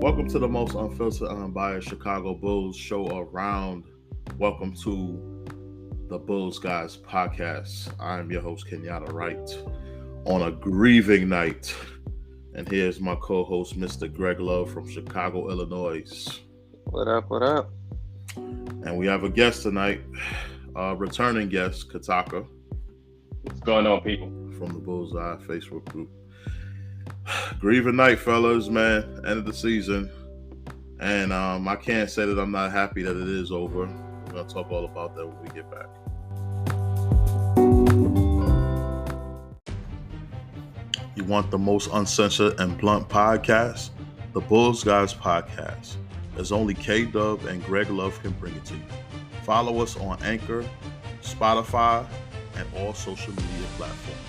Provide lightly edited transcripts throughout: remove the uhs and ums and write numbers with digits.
Welcome to the most unfiltered, unbiased Chicago Bulls show around. Welcome to the Bulls Guys podcast. I am your host, Kenyatta, right? On a grieving night. And here's my co-host, Mr. Greg Love from Chicago, Illinois. What up, what up? And we have a guest tonight, a returning guest, Kataka. What's going on, people? From the Bullseye Facebook group. Grieving night, fellas, man. End of the season. And I can't say that I'm not happy that it is over. We're going to talk all about that when we get back. You want the most uncensored and blunt podcast? The Bulls Guys podcast. As only K-Dub and Greg Love can bring it to you. Follow us on Anchor, Spotify, and all social media platforms.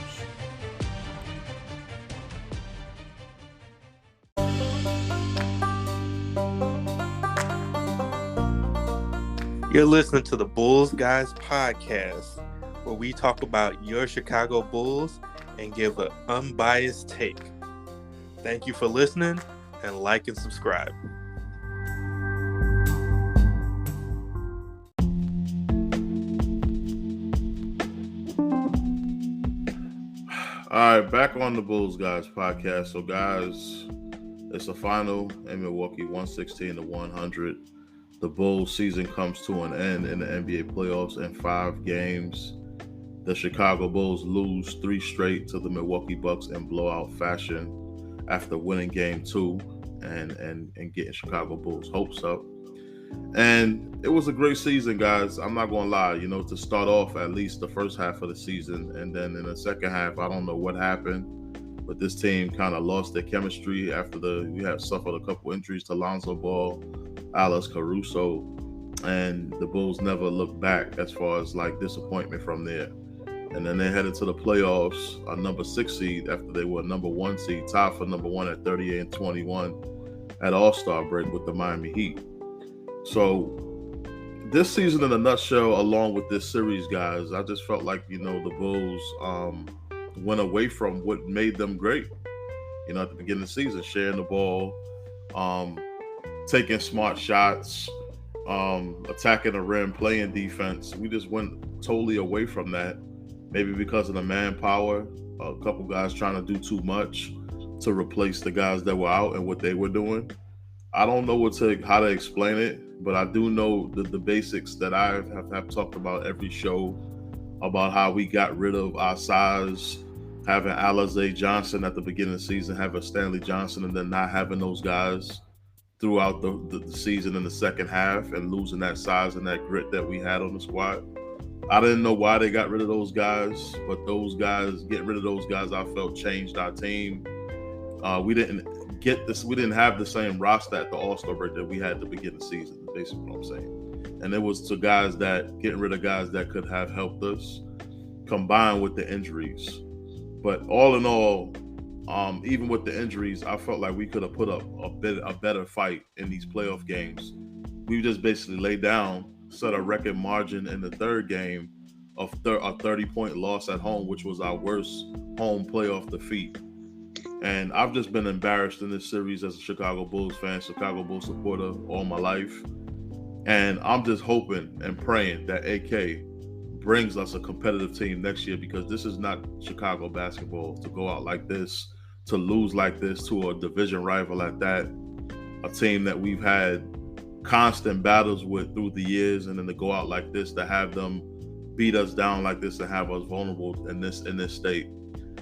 You're listening to the Bulls Guys podcast, where we talk about your Chicago Bulls and give an unbiased take. Thank you for listening, and like and subscribe. All right, back on the Bulls Guys podcast. So, guys, it's the final in Milwaukee, 116-100. The Bulls season comes to an end in the NBA playoffs in 5 games. The Chicago Bulls lose 3 straight to the Milwaukee Bucks in blowout fashion after winning game 2 and getting Chicago Bulls hopes up. And it was a great season, guys. I'm not going to lie, to start off at least the first half of the season. And then in the second half, I don't know what happened, but this team kind of lost their chemistry after we had suffered a couple injuries to Lonzo Ball, Alex Caruso, and the Bulls never looked back as far as disappointment from there. And then they headed to the playoffs, a number 6 seed after they were a number 1 seed, tied for number 1 at 38-21 at All-Star break with the Miami Heat. So this season in a nutshell, along with this series, guys, I just felt like, the Bulls went away from what made them great, at the beginning of the season, sharing the ball, taking smart shots, attacking the rim, playing defense. We just went totally away from that, maybe because of the manpower, a couple guys trying to do too much to replace the guys that were out and what they were doing. I don't know how to explain it, but I do know the basics that I have talked about every show about how we got rid of our size, having Alize Johnson at the beginning of the season, having Stanley Johnson, and then not having those guys throughout the season in the second half and losing that size and that grit that we had on the squad. I didn't know why they got rid of those guys, but getting rid of those guys, I felt changed our team. We didn't have the same roster at the All-Star break that we had at the beginning of the season, is basically what I'm saying. And it was to getting rid of guys that could have helped us, combined with the injuries. But all in all, even with the injuries, I felt like we could have put up a better fight in these playoff games. We just basically laid down, set a record margin in the third game of a 30-point loss at home, which was our worst home playoff defeat. And I've just been embarrassed in this series as a Chicago Bulls fan, Chicago Bulls supporter all my life. And I'm just hoping and praying that AK brings us a competitive team next year, because this is not Chicago basketball to go out like this, to lose like this to a division rival at that, a team that we've had constant battles with through the years, and then to go out like this, to have them beat us down like this and have us vulnerable in this state.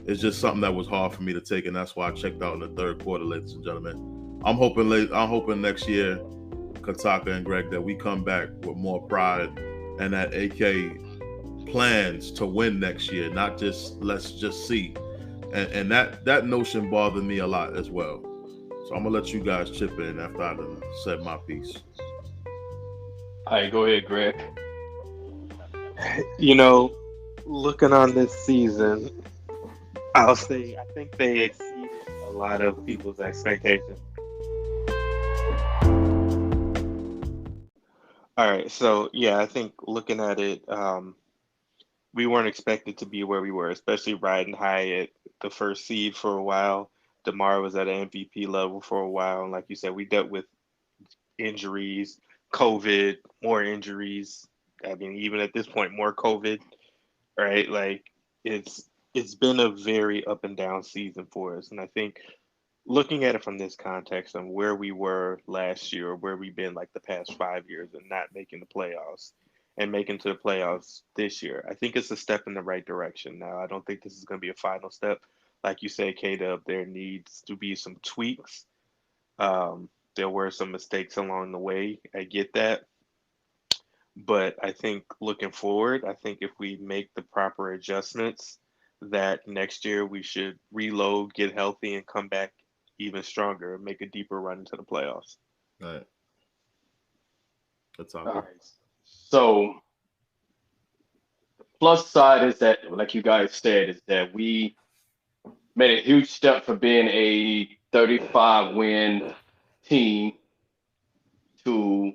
It's just something that was hard for me to take, and that's why I checked out in the third quarter, ladies and gentlemen. I'm hoping next year, Kataka and Greg, that we come back with more pride and that AK plans to win next year, not just let's just see. And that notion bothered me a lot as well. So I'm gonna let you guys chip in after I done said my piece. All right, go ahead, Greg. Looking on this season, I'll say I think they exceeded a lot of people's expectations. All right, so yeah, I think looking at it, we weren't expected to be where we were, especially riding high at the first seed for a while. DeMar was at an MVP level for a while, and like you said, we dealt with injuries, COVID, more injuries. I mean, even at this point, more COVID, right? Like it's been a very up and down season for us, and I think looking at it from this context of where we were last year or where we've been like the past 5 years and not making the playoffs and making to the playoffs this year, I think it's a step in the right direction. Now, I don't think this is going to be a final step. Like you say, K-Dub, there needs to be some tweaks. There were some mistakes along the way. I get that. But I think looking forward, I think if we make the proper adjustments, that next year we should reload, get healthy, and come back even stronger, make a deeper run into the playoffs. All right. That's all. All right. So the plus side is that, like you guys said, is that we made a huge step from being a 35 win team to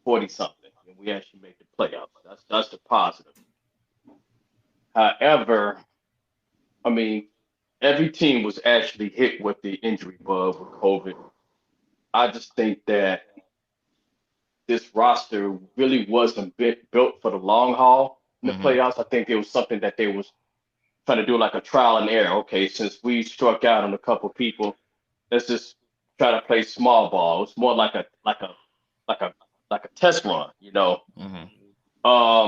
40 something. And we actually made the playoffs. That's the positive. However, I mean, every team was actually hit with the injury bug with COVID. I just think that this roster really wasn't built for the long haul in the playoffs. I think it was something that they was trying to do like a trial and error. Okay, since we struck out on a couple people, let's just try to play small ball. It's more like a test run, you know.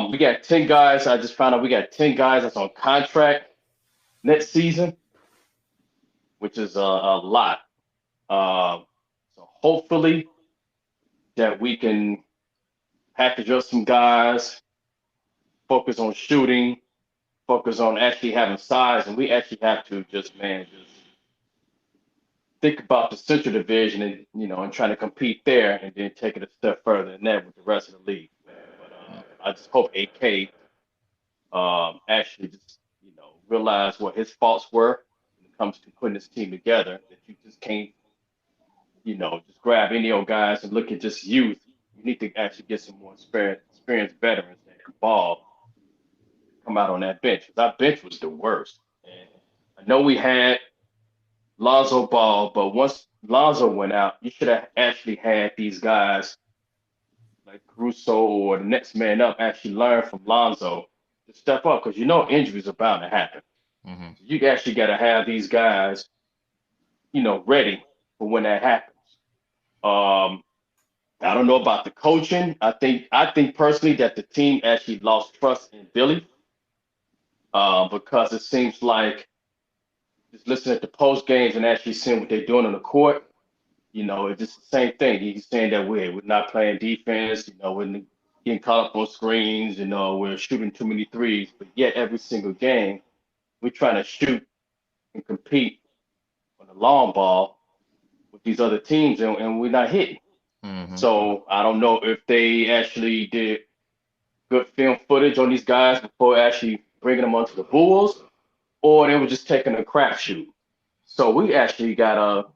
We got 10 guys. I just found out we got 10 guys that's on contract next season, which is a lot. So hopefully that we can package up some guys, focus on shooting, focus on actually having size, and we actually have to just think about the Central Division and and trying to compete there, and then take it a step further than that with the rest of the league. But I just hope AK actually just realize what his faults were when it comes to putting this team together. That you just can't just grab any old guys and look at just youth. You need to actually get some more experienced veterans that can ball, come out on that bench. Because our bench was the worst. And I know we had Lonzo Ball, but once Lonzo went out, you should have actually had these guys like Caruso or the next man up actually learn from Lonzo to step up, because injuries are bound to happen. You actually got to have these guys, ready for when that happens. I don't know about the coaching. I think personally that the team actually lost trust in Billy, because it seems like just listening to post games and actually seeing what they're doing on the court, it's just the same thing. He's saying that we're not playing defense, we're getting caught up on screens, we're shooting too many threes, but yet every single game we're trying to shoot and compete on the long ball with these other teams, and we're not hitting. So I don't know if they actually did good film footage on these guys before actually bringing them onto the Bulls, or they were just taking a crapshoot. So we actually got to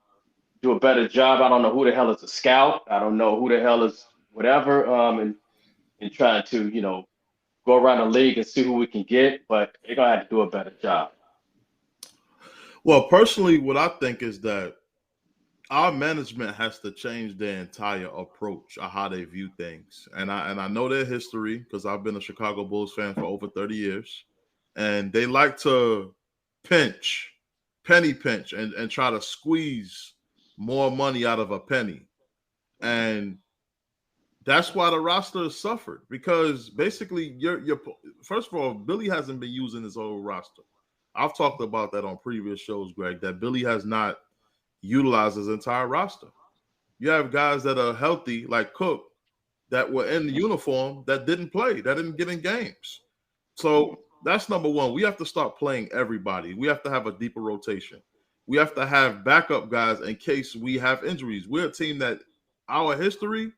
do a better job. I don't know who the hell is a scout. I don't know who the hell is whatever, and trying to, go around the league and see who we can get, but they're going to have to do a better job. Well, personally, what I think is that our management has to change their entire approach of how they view things. And I know their history because I've been a Chicago Bulls fan for over 30 years. And they like to penny pinch, and try to squeeze more money out of a penny. And that's why the roster has suffered, because basically you're first of all, Billy hasn't been using his whole roster. I've talked about that on previous shows, Greg, that Billy has not utilized his entire roster. You have guys that are healthy, like Cook, that were in the uniform that didn't play, that didn't get in games. So that's number one. We have to start playing everybody. We have to have a deeper rotation. We have to have backup guys in case we have injuries. We're a team that our history,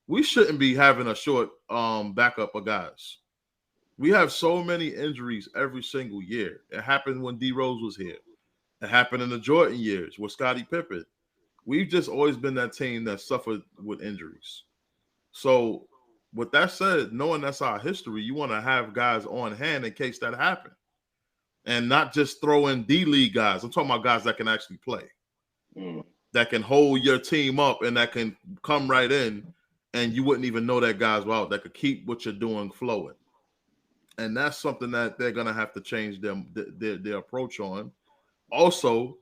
we shouldn't be having a short backup of guys. We have so many injuries every single year. It happened when D Rose was here. It happened in the Jordan years with Scottie Pippen. We've just always been that team that suffered with injuries. So with that said, knowing that's our history, you want to have guys on hand in case that happens. And not just throw in D-League guys. I'm talking about guys that can actually play. that can hold your team up and that can come right in and you wouldn't even know that guys were out, that could keep what you're doing flowing. And that's something that they're going to have to change their approach on. Also,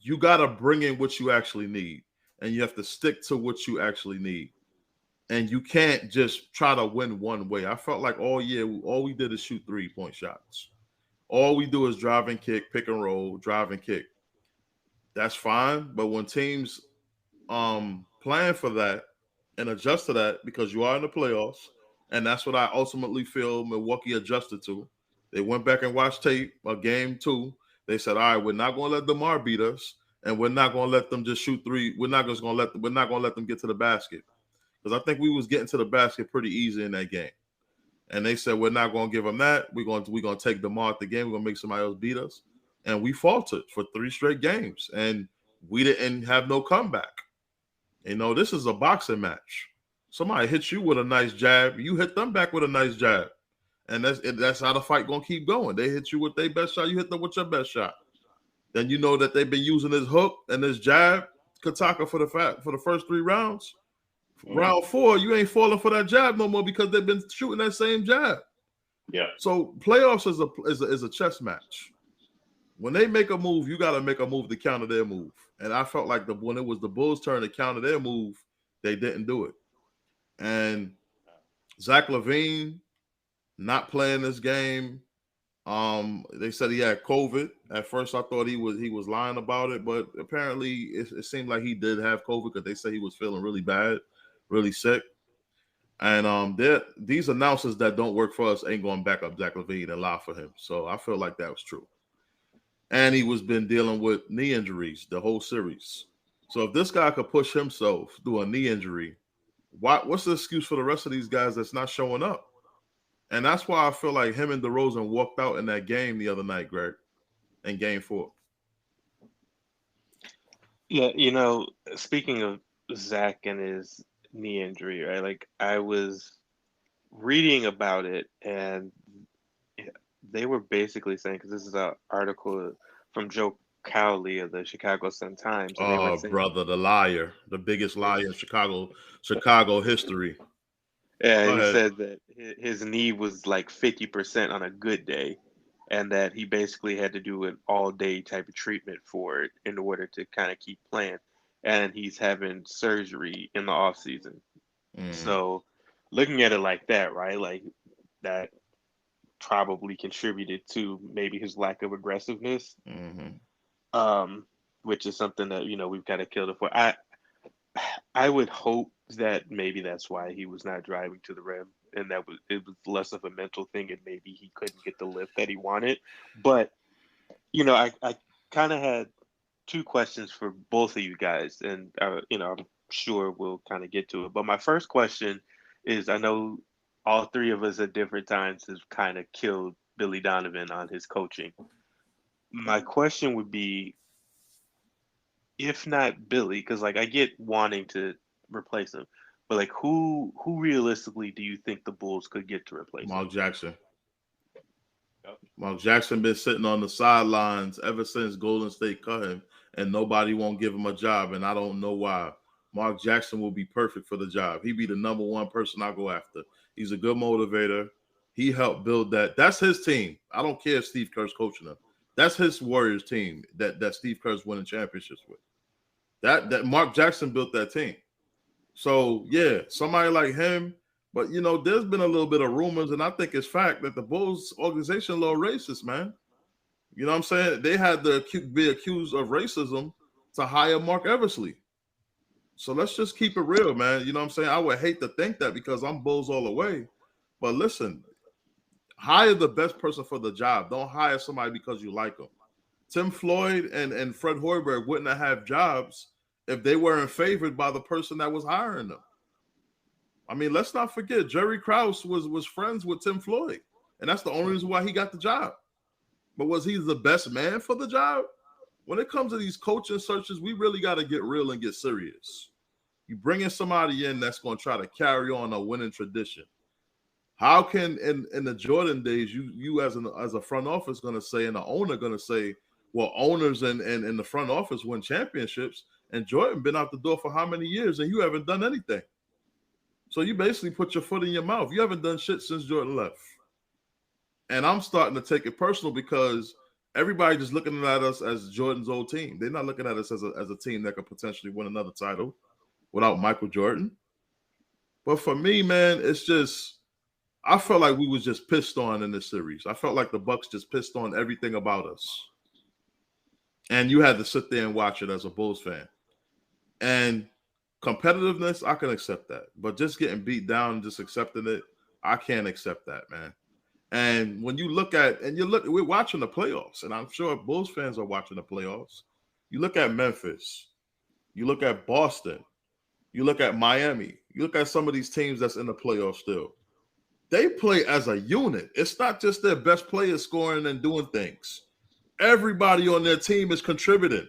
you got to bring in what you actually need, and you have to stick to what you actually need. And you can't just try to win one way. I felt like all year, all we did is shoot 3-point shots. All we do is drive and kick, pick and roll, drive and kick. That's fine. But when teams plan for that and adjust to that, because you are in the playoffs, and that's what I ultimately feel Milwaukee adjusted to. They went back and watched tape of game 2. They said, all right, we're not going to let DeMar beat us, and we're not going to let them just shoot 3. We're not going to let them get to the basket. Because I think we was getting to the basket pretty easy in that game. And they said, we're not going to give them that. We're going to take DeMar at the game. We're going to make somebody else beat us. And we faltered for 3 straight games. And we didn't have no comeback. You know, this is a boxing match. Somebody hits you with a nice jab. You hit them back with a nice jab. And that's how the fight going to keep going. They hit you with their best shot. You hit them with your best shot. Then you know that they've been using this hook and this jab, Kataka, for the first 3 rounds. Round 4, you ain't falling for that jab no more because they've been shooting that same jab. Yeah. So playoffs is a chess match. When they make a move, you got to make a move to counter their move. And I felt like when it was the Bulls' turn to counter their move, they didn't do it. And Zachlavine not playing this game. They said he had COVID. At first, I thought he was lying about it, but apparently it seemed like he did have COVID because they said he was feeling really bad, really sick. And these announcers that don't work for us ain't going to back up Zachlavine and lie for him. So I feel like that was true. And he was been dealing with knee injuries the whole series. So if this guy could push himself through a knee injury, what's the excuse for the rest of these guys that's not showing up? And that's why I feel like him and DeRozan walked out in that game the other night, Greg, in game 4. Yeah, you know, speaking of Zach and his knee injury, right? Like I was reading about it, and they were basically saying, because this is an article from Joe Cowley of the Chicago Sun-Times. And they were saying, brother, the liar, the biggest liar in Chicago history. Yeah, he said that his knee was like 50% on a good day, and that he basically had to do an all-day type of treatment for it in order to kind of keep playing. And he's having surgery in the off season. So looking at it like that, right? Like that probably contributed to maybe his lack of aggressiveness, which is something that, you know, we've got to kill it for. I would hope that maybe that's why he was not driving to the rim, and it was less of a mental thing, and maybe he couldn't get the lift that he wanted. But, you know, I kind of had 2 questions for both of you guys, and, you know, I'm sure we'll kind of get to it. But my first question is, I know all 3 of us at different times have kind of killed Billydonovan on his coaching. My question would be, if not Billy, because like I get wanting to replace him, but like who realistically do you think the Bulls could get to replace him? Mark Jackson. Mark Jackson been sitting on the sidelines ever since Golden State cut him, and nobody won't give him a job, and I don't know why. Mark Jackson will be perfect for the job. He'd be the number 1 person I go after. He's a good motivator. He helped build that. That's his team. I don't care if Steve Kerr's coaching them. That's his Warriors team that Steve Kerr's winning championships with. That Mark Jackson built that team. So, yeah, somebody like him. But, you know, there's been a little bit of rumors, and I think it's fact that the Bulls organization a little racist, man. You know what I'm saying? They had to be accused of racism to hire Mark Eversley. So let's just keep it real, man. You know what I'm saying? I would hate to think that because I'm Bulls all the way. But listen, hire the best person for the job. Don't hire somebody because you like them. Tim Floyd and Fred Hoiberg wouldn't have jobs if they weren't favored by the person that was hiring them. I mean, let's not forget, Jerry Krause was friends with Tim Floyd, and that's the only reason why he got the job. But was he the best man for the job? When it comes to these coaching searches, we really got to get real and get serious. You bring in somebody in that's going to try to carry on a winning tradition. How can in the Jordan days you as a front office going to say and the owner going to say, well, owners and in the front office win championships, and Jordan been out the door for how many years, and you haven't done anything. So you basically put your foot in your mouth. You haven't done shit since Jordan left. And I'm starting to take it personal because everybody just looking at us as Jordan's old team. They're not looking at us as a team that could potentially win another title without Michael Jordan. But for me, man, it's just I felt like we was just pissed on in this series. I felt like the Bucks just pissed on everything about us. And you had to sit there and watch it as a Bulls fan. And competitiveness, I can accept that. But just getting beat down and just accepting it, I can't accept that, man. And when you look at, we're watching the playoffs, and I'm sure Bulls fans are watching the playoffs. You look at Memphis, you look at Boston, you look at Miami, you look at some of these teams that's in the playoffs still. They play as a unit. It's not just their best players scoring and doing things. Everybody on their team is contributing.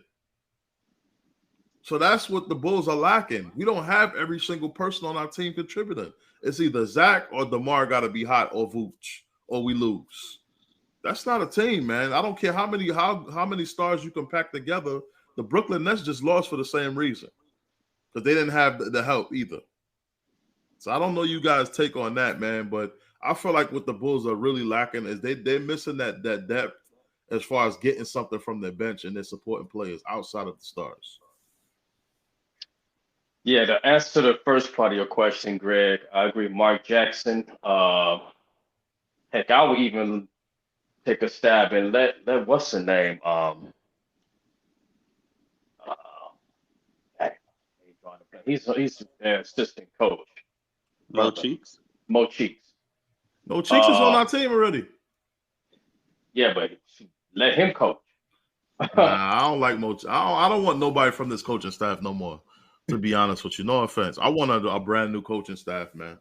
So that's what the Bulls are lacking. We don't have every single person on our team contributing. It's either Zach or DeMar got to be hot or Vooch, or we lose. That's not a team, man. I don't care how many stars you can pack together. The Brooklyn Nets just lost for the same reason because they didn't have the help either. So I don't know you guys' take on that, man, but I feel like what the Bulls are really lacking is they're missing that depth as far as getting something from their bench and their supporting players outside of the stars. Yeah, to answer the first part of your question, Greg, I agree. Mark Jackson. Heck, I would even take a stab and let what's the name? He's an assistant coach. Mo Cheeks. Mo Cheeks. Mo Cheeks is on our team already. Yeah, but let him coach. Nah, I don't like Mo. I don't want nobody from this coaching staff no more. To be honest with you, no offense. I want a brand new coaching staff, man.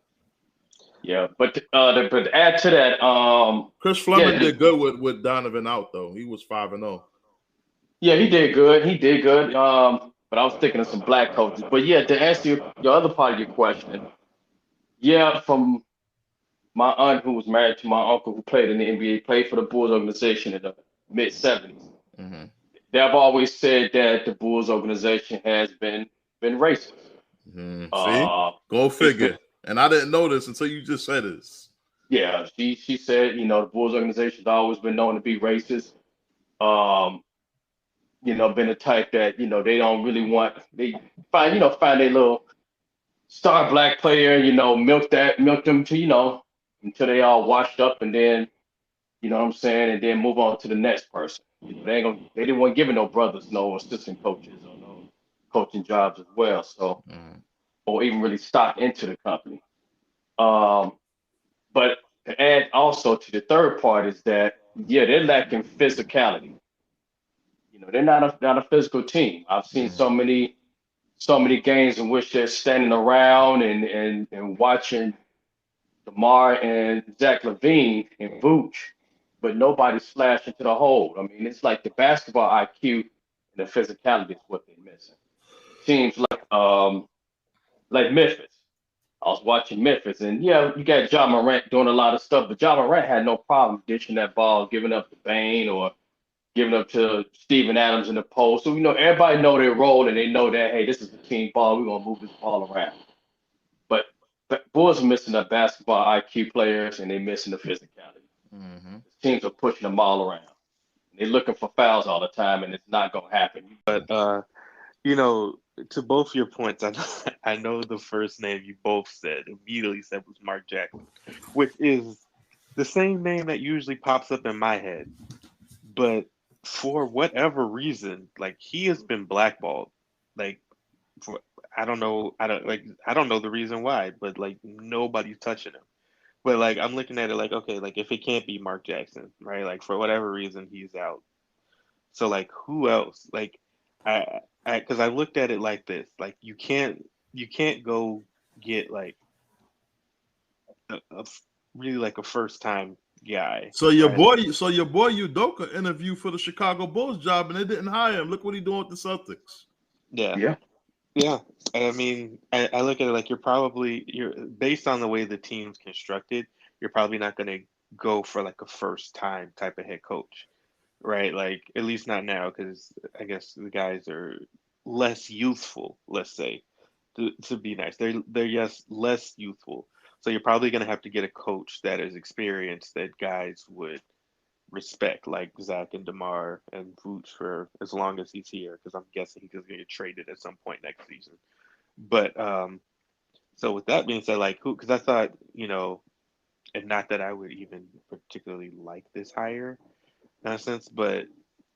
Yeah, but add to that, Chris Fleming did good with Donovan out though. He was 5-0. Yeah, he did good. But I was thinking of some black coaches. But yeah, to answer your other part of your question, yeah, from my aunt who was married to my uncle who played in the NBA, played for the Bulls organization in the mid '70s. Mm-hmm. They've always said that the Bulls organization has been racist. Mm-hmm. See, go figure. And I didn't know this until you just said this. Yeah, she said, the Bulls organization has always been known to be racist. Been the type that, they don't really they find their little star black player, milk them to, until they all washed up and then, you know what I'm saying, and then move on to the next person. They didn't want giving no brothers no assistant coaches or no coaching jobs as well. So, or even really stock into the company. But to add also to the third part is that, they're lacking physicality. They're not a physical team. I've seen so many games in which they're standing around and watching DeMar and Zachlavine and Vooch, but nobody slashed into the hole. I mean, it's like the basketball IQ and the physicality is what they're missing. Teams like Memphis. I was watching Memphis, and you got Ja Morant doing a lot of stuff, but Ja Morant had no problem dishing that ball, giving up to Bane or giving up to Steven Adams in the post. So, everybody know their role, and they know that, hey, this is the team ball. We're going to move this ball around. But Bulls are missing the basketball IQ players, and they're missing the physicality. Mm-hmm. Teams are pushing them all around. They're looking for fouls all the time, and it's not going to happen. But, to both your points, I know the first name you both immediately said was Mark Jackson, which is the same name that usually pops up in my head. But for whatever reason, like, he has been blackballed. Like, I don't know the reason why, but like, nobody's touching him. But like, I'm looking at it like, okay, like, if it can't be Mark Jackson, right? Like, for whatever reason, he's out. So like, who else? Like, because I looked at it like this, like, you can't go get like a really like a first time guy. So your boy Udoka interviewed for the Chicago Bulls job and they didn't hire him. Look what he's doing with the Celtics. Yeah. I mean, I look at it like you're based on the way the team's constructed, you're probably not going to go for like a first time type of head coach. right? Like at least not now, because I guess the guys are less youthful. Let's say to be nice, they're yes less youthful. So you're probably going to have to get a coach that is experienced that guys would respect, like Zach and Demar and Vooch for as long as he's here, because I'm guessing he's going to get traded at some point next season. But so with that being said, like who? Because I thought and not that I would even particularly like this hire in a sense, but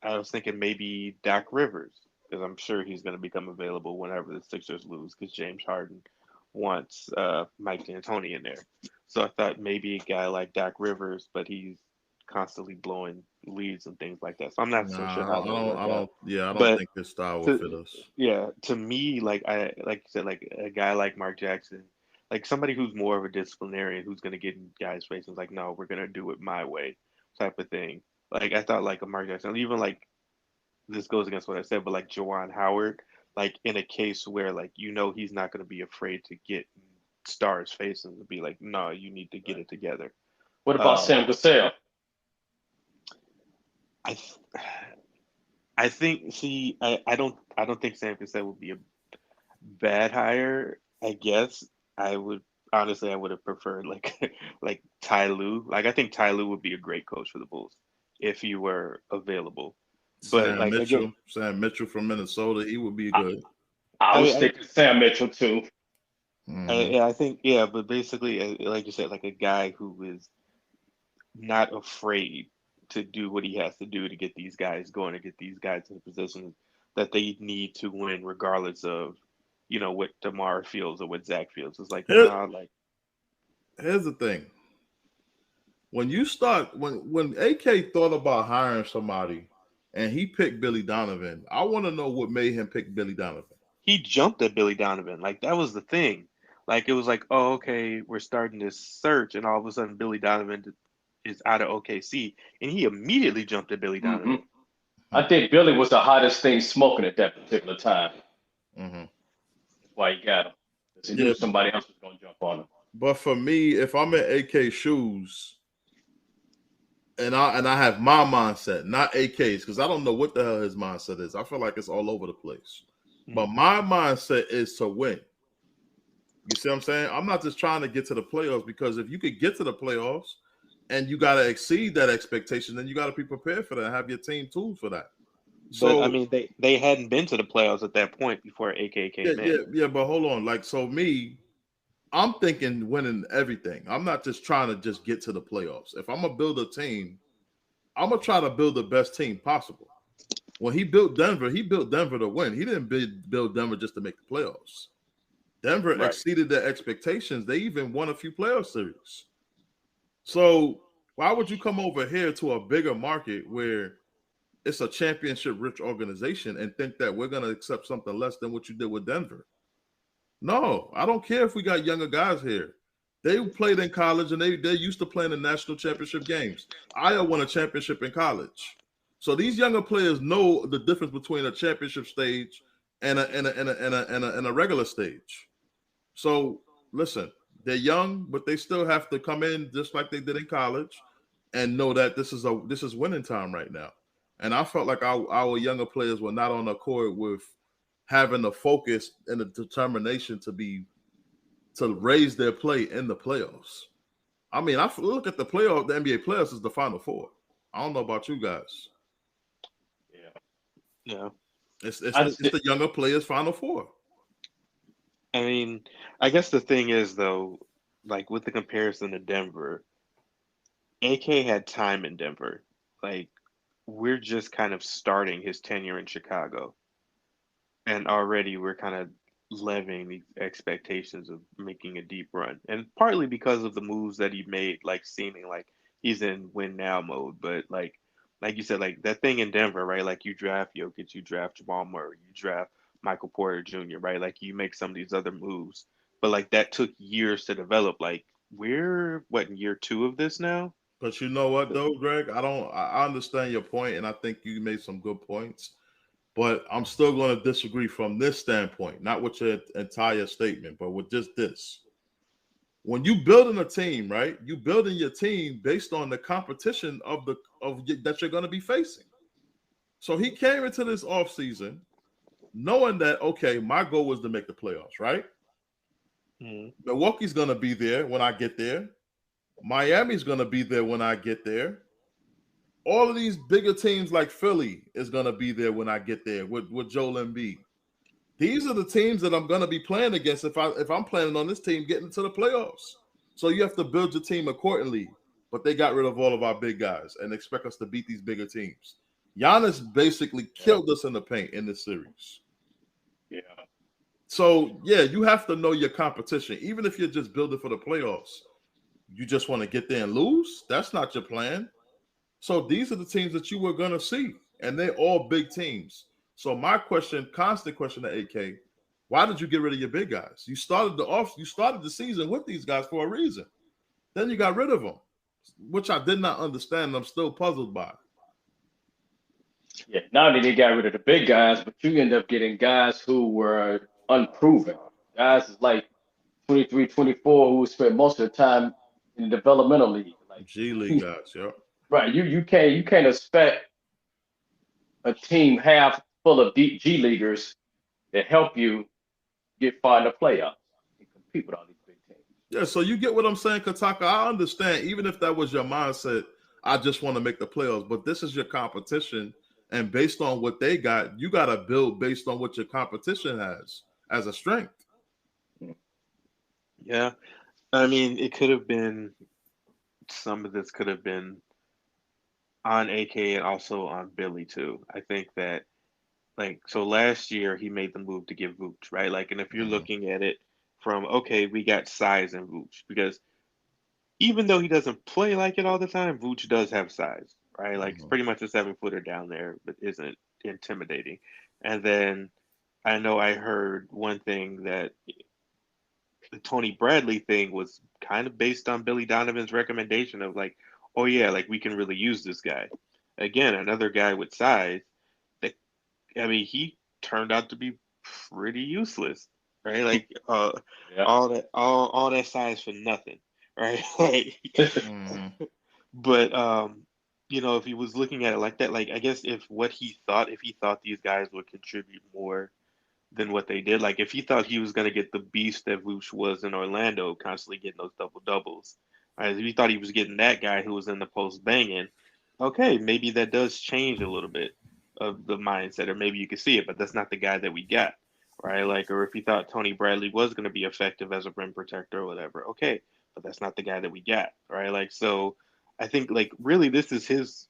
I was thinking maybe Doc Rivers, because I'm sure he's going to become available whenever the Sixers lose, because James Harden wants Mike D'Antoni in there. So I thought maybe a guy like Doc Rivers, but he's constantly blowing leads and things like that. So I'm not so sure Nah, how that would work I out. don't. Yeah, I don't But think this style will to fit us. yeah, to me, like you said, like a guy like Mark Jackson, like somebody who's more of a disciplinarian, who's gonna get in guys' faces, like, no, we're gonna do it my way, type of thing. Like I thought, like a Mark Jackson, even like this goes against what I said, but like Jawan Howard, like in a case where like he's not gonna be afraid to get in stars' faces and be like, no, you need to get it together. What about Um, Sam Cassell? I th- I think see I don't think Sam Cassell would be a bad hire. I guess I would honestly I would have preferred like like Ty Lue. Like I think Ty Lue would be a great coach for the Bulls if he were available. But like again, Sam Mitchell from Minnesota, he would be I, good. I I was mean, thinking Sam Mitchell too. Hmm. I think yeah, but basically like you said, like a guy who is not afraid to do what he has to do to get these guys going, to get these guys in the positions that they need to win, regardless of what DeMar feels or what Zach feels. It's like Here, nah, like here's the thing: when AK thought about hiring somebody, and he picked Billydonovan, I want to know what made him pick Billydonovan. he jumped at Billydonovan. Like that was the thing. Like it was like, oh, okay, we're starting this search, and all of a sudden Billydonovan is out of OKC, and he immediately jumped at Hmm. Billydonovan. I Hmm. think Billy was the hottest thing smoking at that particular time. Hmm. That's why he got him. Because he knew Yeah, somebody else was going to jump on him. but for me, if I'm in AK shoes, and I have my mindset, not AK's, because I don't know what the hell his mindset is. I feel like it's all over the place. But Mm. my mindset is to win. You see what I'm saying? I'm not just trying to get to the playoffs, because if you could get to the playoffs and you got to exceed that expectation, then you got to be prepared for that and have your team tools for that. But I So mean, they hadn't been to the playoffs at that point before AK yeah, came yeah, in. yeah. But hold on, like so me, I'm thinking winning everything. I'm not just trying to just get to the playoffs. If I'm gonna build a team, I'm gonna try to build the best team possible. When he built Denver to win. He didn't build Denver just to make the playoffs. Denver Right. exceeded their expectations. They even won a few playoff series. So why would you come over here to a bigger market where it's a championship rich organization and think that we're going to accept something less than what you did with Denver? No, I don't care if we got younger guys here. They played in college and they're used to playing in national championship games. Iowa won a championship in college. So these younger players know the difference between a championship stage and a regular stage. So listen, they're young, but they still have to come in just like they did in college and know that this is winning time right now. And I felt like our younger players were not on accord with having the focus and the determination to raise their play in the playoffs. I mean, I look at the NBA playoffs as the Final Four. I don't know about you guys. Yeah. Yeah. I It's the younger players' Final Four. I mean, I guess the thing is though, like with the comparison to Denver, AK had time in Denver. Like we're just kind of starting his tenure in Chicago, and already we're kind of levying the expectations of making a deep run, and partly because of the moves that he made, like seeming like he's in win now mode. But like you said, like that thing in Denver, right? Like you draft Jokic, you draft Jamal Murray, you draft Michael Porter Jr., right? Like you make some of these other moves, but like that took years to develop. Like we're what in year two of this now? But you know what though, Greg? I understand your point, and I think you made some good points. But I'm still going to disagree from this standpoint, not with your entire statement, but with just this. When you building a team, right? You building your team based on the competition of that you're going to be facing. So he came into this offseason knowing that, okay, my goal was to make the playoffs, right? Milwaukee's going to be there when I get there. Miami's going to be there when I get there. All of these bigger teams like Philly is going to be there when I get there with Joel Embiid. These are the teams that I'm going to be playing against if I'm planning on this team getting to the playoffs. So you have to build your team accordingly. But they got rid of all of our big guys and expect us to beat these bigger teams. Giannis basically killed us in the paint in this series. Yeah. So, yeah, you have to know your competition. Even if you're just building for the playoffs, you just want to get there and lose? That's not your plan. So these are the teams that you were going to see, and they're all big teams. So my constant question to AK, why did you get rid of your big guys? You started the season with these guys for a reason. Then you got rid of them, which I did not understand. I'm still puzzled by. Yeah, not only they got rid of the big guys, but you end up getting guys who were unproven. Guys like 23, 24 who spent most of the time in the developmental league. Like G League guys, yeah. Right. You can't expect a team half full of deep G leaguers to help you get far in the playoffs and compete with all these big teams. Yeah, so you get what I'm saying, Kataka. I understand, even if that was your mindset, I just want to make the playoffs. But this is your competition, and based on what they got, you got to build based on what your competition has as a strength. Yeah. I mean, it could have been, some of this could have been on AK and also on Billy too. I think that, like, so last year he made the move to give Vooch, right? Like, and if you're looking at it from, okay, we got size in Vooch, because even though he doesn't play like it all the time, Vooch does have size, right? Like, it's pretty much a 7-footer down there, but isn't intimidating. And then I know I heard one thing that the Tony Bradley thing was kind of based on Billydonovan's recommendation of like, oh yeah, like we can really use this guy. Again, another guy with size that, I mean, he turned out to be pretty useless, right? Like all that size for nothing, right? But you know, if he was looking at it like that, like I guess if he thought these guys would contribute more than what they did, like if he thought he was gonna get the beast that Vooch was in Orlando, constantly getting those double doubles. Right? If he thought he was getting that guy who was in the post banging, okay, maybe that does change a little bit of the mindset, or maybe you could see it, but that's not the guy that we got, right? Like, or if he thought Tony Bradley was going to be effective as a rim protector or whatever, okay, but that's not the guy that we got, right? Like, so I think, like, really this is his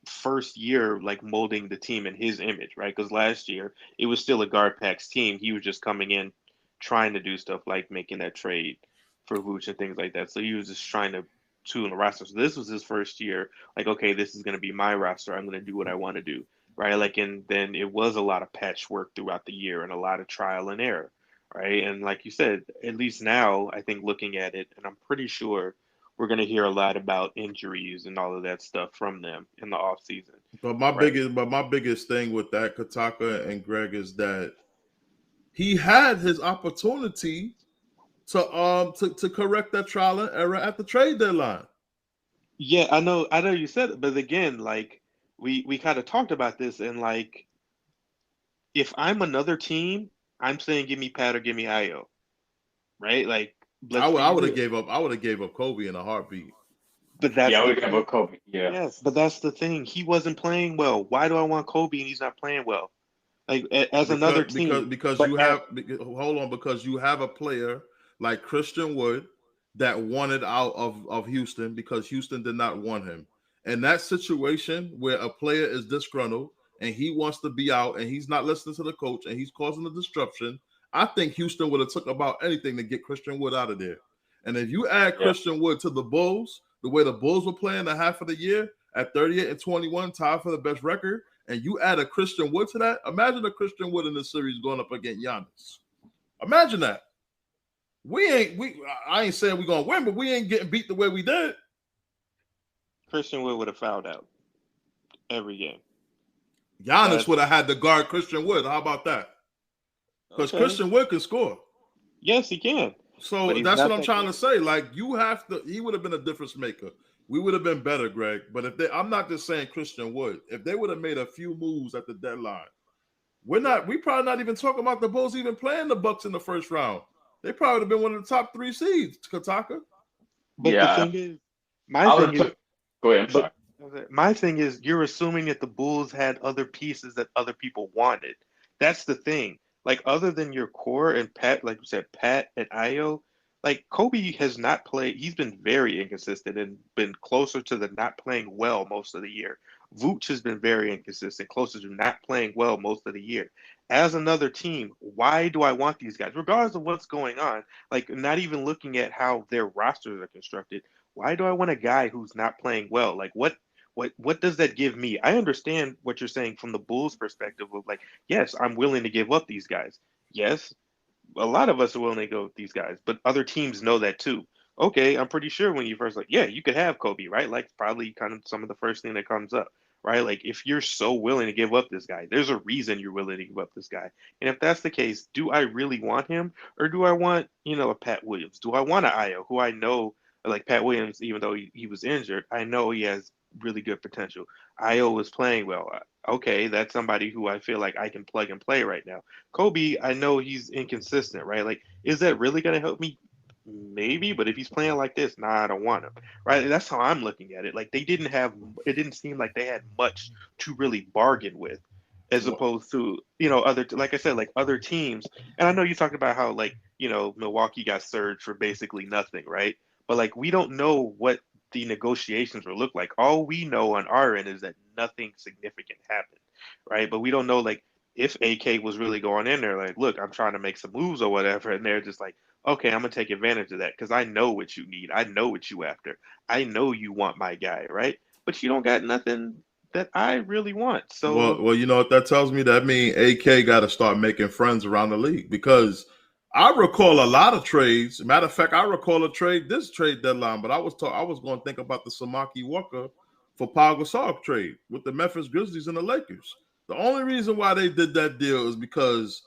first year, like, molding the team in his image, right? Because last year it was still a GarPax team. He was just coming in trying to do stuff like making that trade for Vooch and things like that. So he was just trying to tune the roster. So this was his first year. Like, okay, this is going to be my roster. I'm going to do what I want to do, right? Like, and then it was a lot of patchwork throughout the year and a lot of trial and error, right? And like you said, at least now, I think looking at it, and I'm pretty sure we're going to hear a lot about injuries and all of that stuff from them in the off season. But my biggest thing with that, Kataka and Greg, is that he had his opportunity to correct that trial and error at the trade deadline. Yeah, I know you said it, but again, like we kind of talked about this, and like if I'm another team, I'm saying give me Pat or give me Io, right? Like I would have gave up Kobe in a heartbeat. But that's I would have gave up Kobe. Yeah. Yes, but that's the thing. He wasn't playing well. Why do I want Kobe and he's not playing well? Like another team, because you have a player like Christian Wood that wanted out of Houston because Houston did not want him. And that situation where a player is disgruntled and he wants to be out and he's not listening to the coach and he's causing a disruption, I think Houston would have took about anything to get Christian Wood out of there. And if you add Christian Wood to the Bulls, the way the Bulls were playing the half of the year at 38-21, tied for the best record, and you add a Christian Wood to that, imagine a Christian Wood in this series going up against Giannis. Imagine that. I ain't saying we're going to win, but we ain't getting beat the way we did. Christian Wood would have fouled out every game. Giannis would have had to guard Christian Wood. How about that? Because Christian Wood can score. Yes, he can. So that's what I'm trying to say. Like, you have to – he would have been a difference maker. we would have been better, Greg. But I'm not just saying Christian Wood. If they would have made a few moves at the deadline, we probably not even talking about the Bulls even playing the Bucks in the first round. They probably would have been one of the top 3 seeds, Kataka. But the thing is, go ahead. I'm sorry. My thing is, you're assuming that the Bulls had other pieces that other people wanted. That's the thing. Like, other than your core and Pat, like you said, Pat and Io, like, Kobe has not played. He's been very inconsistent and been closer to the not playing well most of the year. Vooch has been very inconsistent, closer to not playing well most of the year. As another team, why do I want these guys? Regardless of what's going on, like, not even looking at how their rosters are constructed, why do I want a guy who's not playing well? Like, what does that give me? I understand what you're saying from the Bulls' perspective of, like, yes, I'm willing to give up these guys. Yes, a lot of us are willing to go with these guys, but other teams know that too. Okay, I'm pretty sure when you first like, yeah, you could have Kobe, right? Like, probably kind of some of the first thing that comes up, right? Like, if you're so willing to give up this guy, there's a reason you're willing to give up this guy. And if that's the case, do I really want him, or do I want, a Pat Williams? Do I want an Io, who I know, like Pat Williams, even though he was injured, I know he has really good potential. Io was playing well. Okay, that's somebody who I feel like I can plug and play right now. Kobe, I know he's inconsistent, right? Like, is that really going to help me? Maybe, but if he's playing like this, nah, I don't want him, right? And that's how I'm looking at it. Like, it didn't seem like they had much to really bargain with, as opposed to, like I said, like other teams. And I know you talked about how, like, Milwaukee got surged for basically nothing, right? But, like, we don't know what the negotiations will look like. All we know on our end is that nothing significant happened, right? But we don't know, like, if AK was really going in there, like, look, I'm trying to make some moves or whatever, and they're just like, okay, I'm gonna take advantage of that because I know what you need. I know what you after. I know you want my guy, right? But you don't got nothing that I really want. So, well, you know what that tells me? That means AK got to start making friends around the league, because I recall a lot of trades. Matter of fact, I recall this trade deadline, but I was going to think about the Samaki Walker for Pau Gasol trade with the Memphis Grizzlies and the Lakers. The only reason why they did that deal is because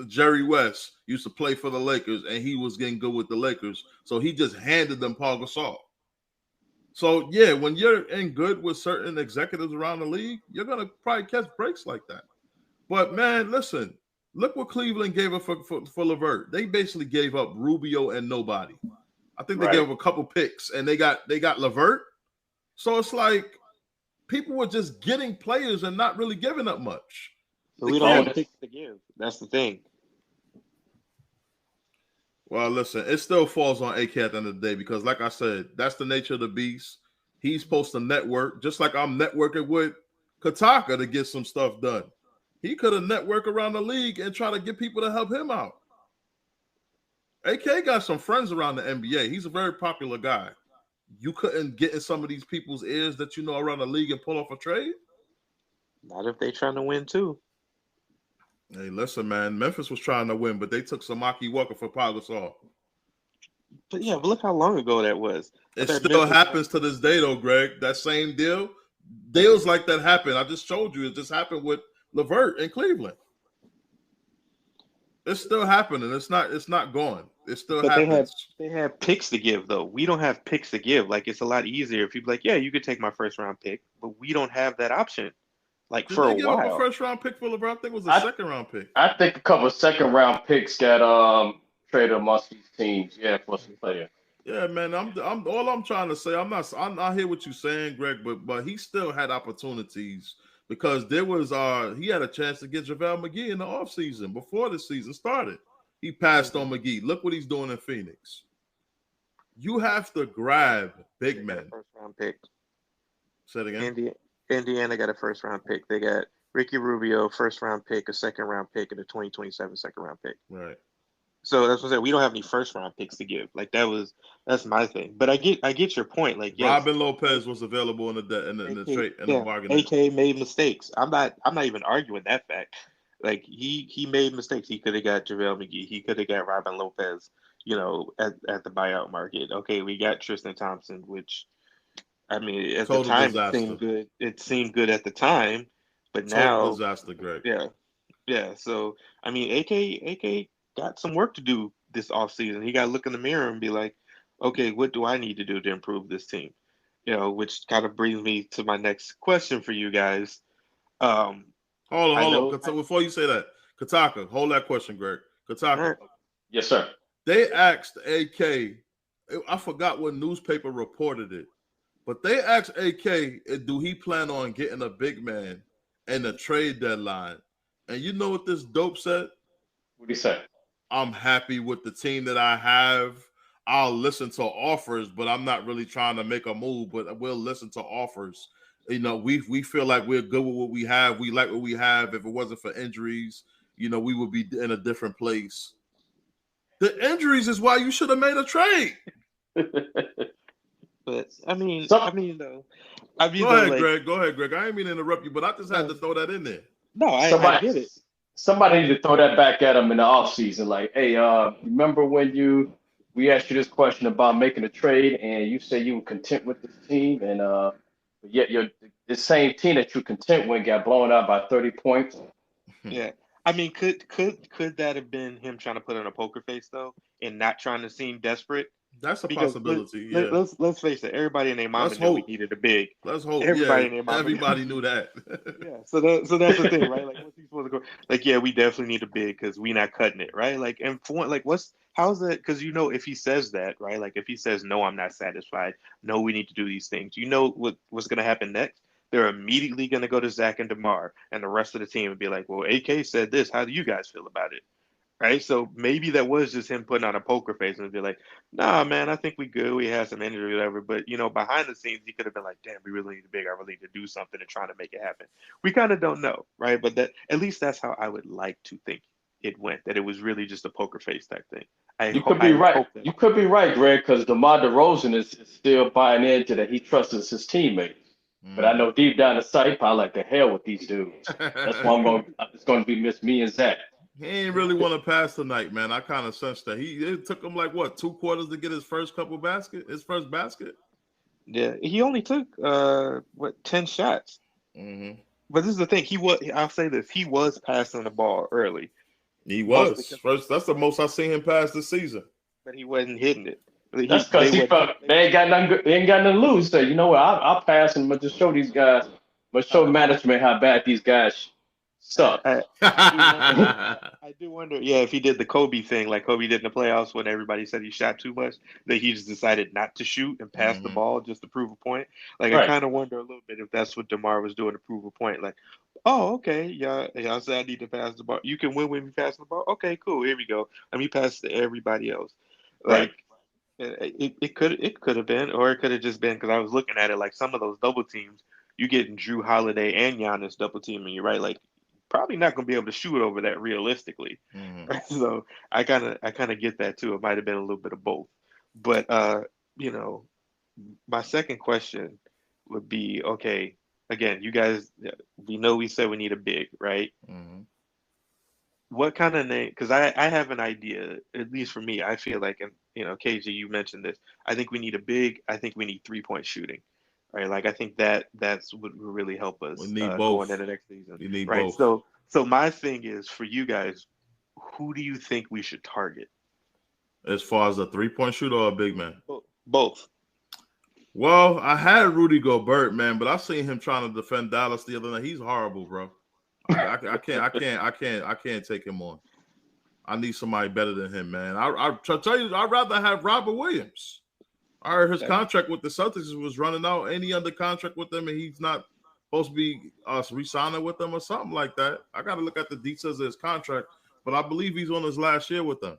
Jerry West used to play for the Lakers, and he was getting good with the Lakers, so he just handed them Pau Gasol. So yeah, when you're in good with certain executives around the league, you're gonna probably catch breaks like that. But man, listen, look what Cleveland gave up for LeVert. They basically gave up Rubio and nobody. I think they gave up a couple picks, and they got LeVert. So it's like people were just getting players and not really giving up much. But we don't have picks to give. That's the thing. Well, listen, it still falls on AK at the end of the day, because, like I said, that's the nature of the beast. He's supposed to network, just like I'm networking with Kataka to get some stuff done. He could have networked around the league and try to get people to help him out. AK got some friends around the NBA. He's a very popular guy. You couldn't get in some of these people's ears that you know around the league and pull off a trade? Not if they trying to win too. Hey, listen, man. Memphis was trying to win, but they took Samaki Walker for Pau Gasol. But yeah, but look how long ago that was. It still happens to this day, though, Greg. That same deal, deals like that happen. I just told you it just happened with LeVert in Cleveland. It's still happening. It's not gone. It still happens. They have picks to give, though. We don't have picks to give. Like, it's a lot easier if you're like, yeah, you could take my first round pick, but we don't have that option. Like, Did for they a give while. Up a first round pick for LeBron? I think it was a second round pick. I think a couple of second round picks got traded amongst these teams. Yeah, for some players. Yeah, man. I'm all I'm trying to say. I hear what you're saying, Greg, but he still had opportunities, because there was he had a chance to get JaVale McGee in the offseason before the season started. He passed on McGee. Look what he's doing in Phoenix. You have to grab big men. First round pick. Say it again. Indiana got a first round pick. They got Ricky Rubio, first round pick, a second round pick, and a 2027 second round pick. Right. So that's what I'm saying. We don't have any first round picks to give. Like, that's my thing. But I get your point. Like, yes, Robin Lopez was available in the trade in the bargain. AK made mistakes. I'm not even arguing that fact. Like, he made mistakes. He could have got JaVale McGee. He could have got Robin Lopez, at the buyout market. Okay, we got Tristan Thompson, which, I mean, at the time it seemed good at the time, but now disaster, Greg. Yeah. So I mean, AK got some work to do this offseason. He got to look in the mirror and be like, okay, what do I need to do to improve this team? Which kind of brings me to my next question for you guys. I Hold know. on. Before you say that, Kataka, hold that question, Greg. Kataka. Yes, sir. They asked AK, I forgot what newspaper reported it, but they asked AK, do he plan on getting a big man in the trade deadline? And you know what this dope said? What do you say? I'm happy with the team that I have. I'll listen to offers, but I'm not really trying to make a move, but we'll listen to offers. We feel like we're good with what we have. We like what we have. If it wasn't for injuries, we would be in a different place. The injuries is why you should have made a trade. But I mean, Go ahead, Greg. Go ahead, Greg. I didn't mean to interrupt you, but I just had to throw that in there. No, I get it. Somebody need to throw that back at him in the offseason. Like, hey, remember when we asked you this question about making a trade, and you said you were content with this team, and yet the same team that you're content with got blown out by 30 points. Yeah. I mean, could that have been him trying to put on a poker face though, and not trying to seem desperate? That's a possibility. Let's face it. Everybody and their mama knew we needed a big. Let's hope. Everybody knew that. Yeah. So that's the thing, right? Like, what's he supposed to go? Like, yeah, we definitely need a big because we not cutting it, right? Like, and for like, how's that? Because if he says that, right? Like, if he says no, I'm not satisfied. No, we need to do these things. What's going to happen next? They're immediately going to go to Zach and DeMar and the rest of the team and be like, well, AK said this. How do you guys feel about it? Right? So maybe that was just him putting on a poker face and be like, nah, man, I think we good. We had some injury or whatever. But, behind the scenes, he could have been like, damn, we really need a big. I really need to do something and trying to make it happen. We kind of don't know, right? But at least that's how I would like to think it went, that it was really just a poker face type thing. You could be right. You could be right, Greg, because DeMarderozan is still buying into that he trusts his teammates. But I know deep down inside, probably like the hell with these dudes. That's why it's going to be me and Zach. He ain't really want to pass tonight, man. I kind of sensed that. It took him 2 quarters to get his first basket. Yeah, he only took 10 shots. Mm-hmm. But this is the thing. I'll say this. He was passing the ball early. He was. First, that's the most I've seen him pass this season. But he wasn't hitting it. That's because he felt they ain't got nothing to lose. So you know what? I'll pass and just show these guys. But show management how bad these guys suck. I do wonder. Yeah, if he did the Kobe thing, like Kobe did in the playoffs when everybody said he shot too much, that he just decided not to shoot and pass the ball just to prove a point. Like, right. I kind of wonder a little bit if that's what DeMar was doing to prove a point. Like, oh, okay, y'all said I need to pass the ball. You can win when you pass the ball. Okay, cool. Here we go. Let me pass to everybody else. Like. Right. It could have been, or it could have just been because I was looking at it like some of those double teams, you getting Drew Holiday and Giannis double teaming you, right? Like, probably not going to be able to shoot over that realistically. Right? So I kind of get that too. It might have been a little bit of both, but my second question would be, okay, again, you guys, we said we need a big, right? Mm-hmm. What kind of name? Because I have an idea, at least for me, I feel like, and KJ, you mentioned this. I think we need a big. I think we need 3-point shooting, right? Like, I think that's what will really help us. We need both going into next season. We need both. So my thing is, for you guys, who do you think we should target? As far as a 3-point shooter or a big man? Both. Well, I had Rudy Gobert, man, but I seen him trying to defend Dallas the other night. He's horrible, bro. I can't take him on. I need somebody better than him, man. I tell you, I'd rather have Robert Williams. I heard his contract with the Celtics was running out. Ain't he under contract with them, and he's not supposed to be re-signing with them or something like that? I got to look at the details of his contract, but I believe he's on his last year with them.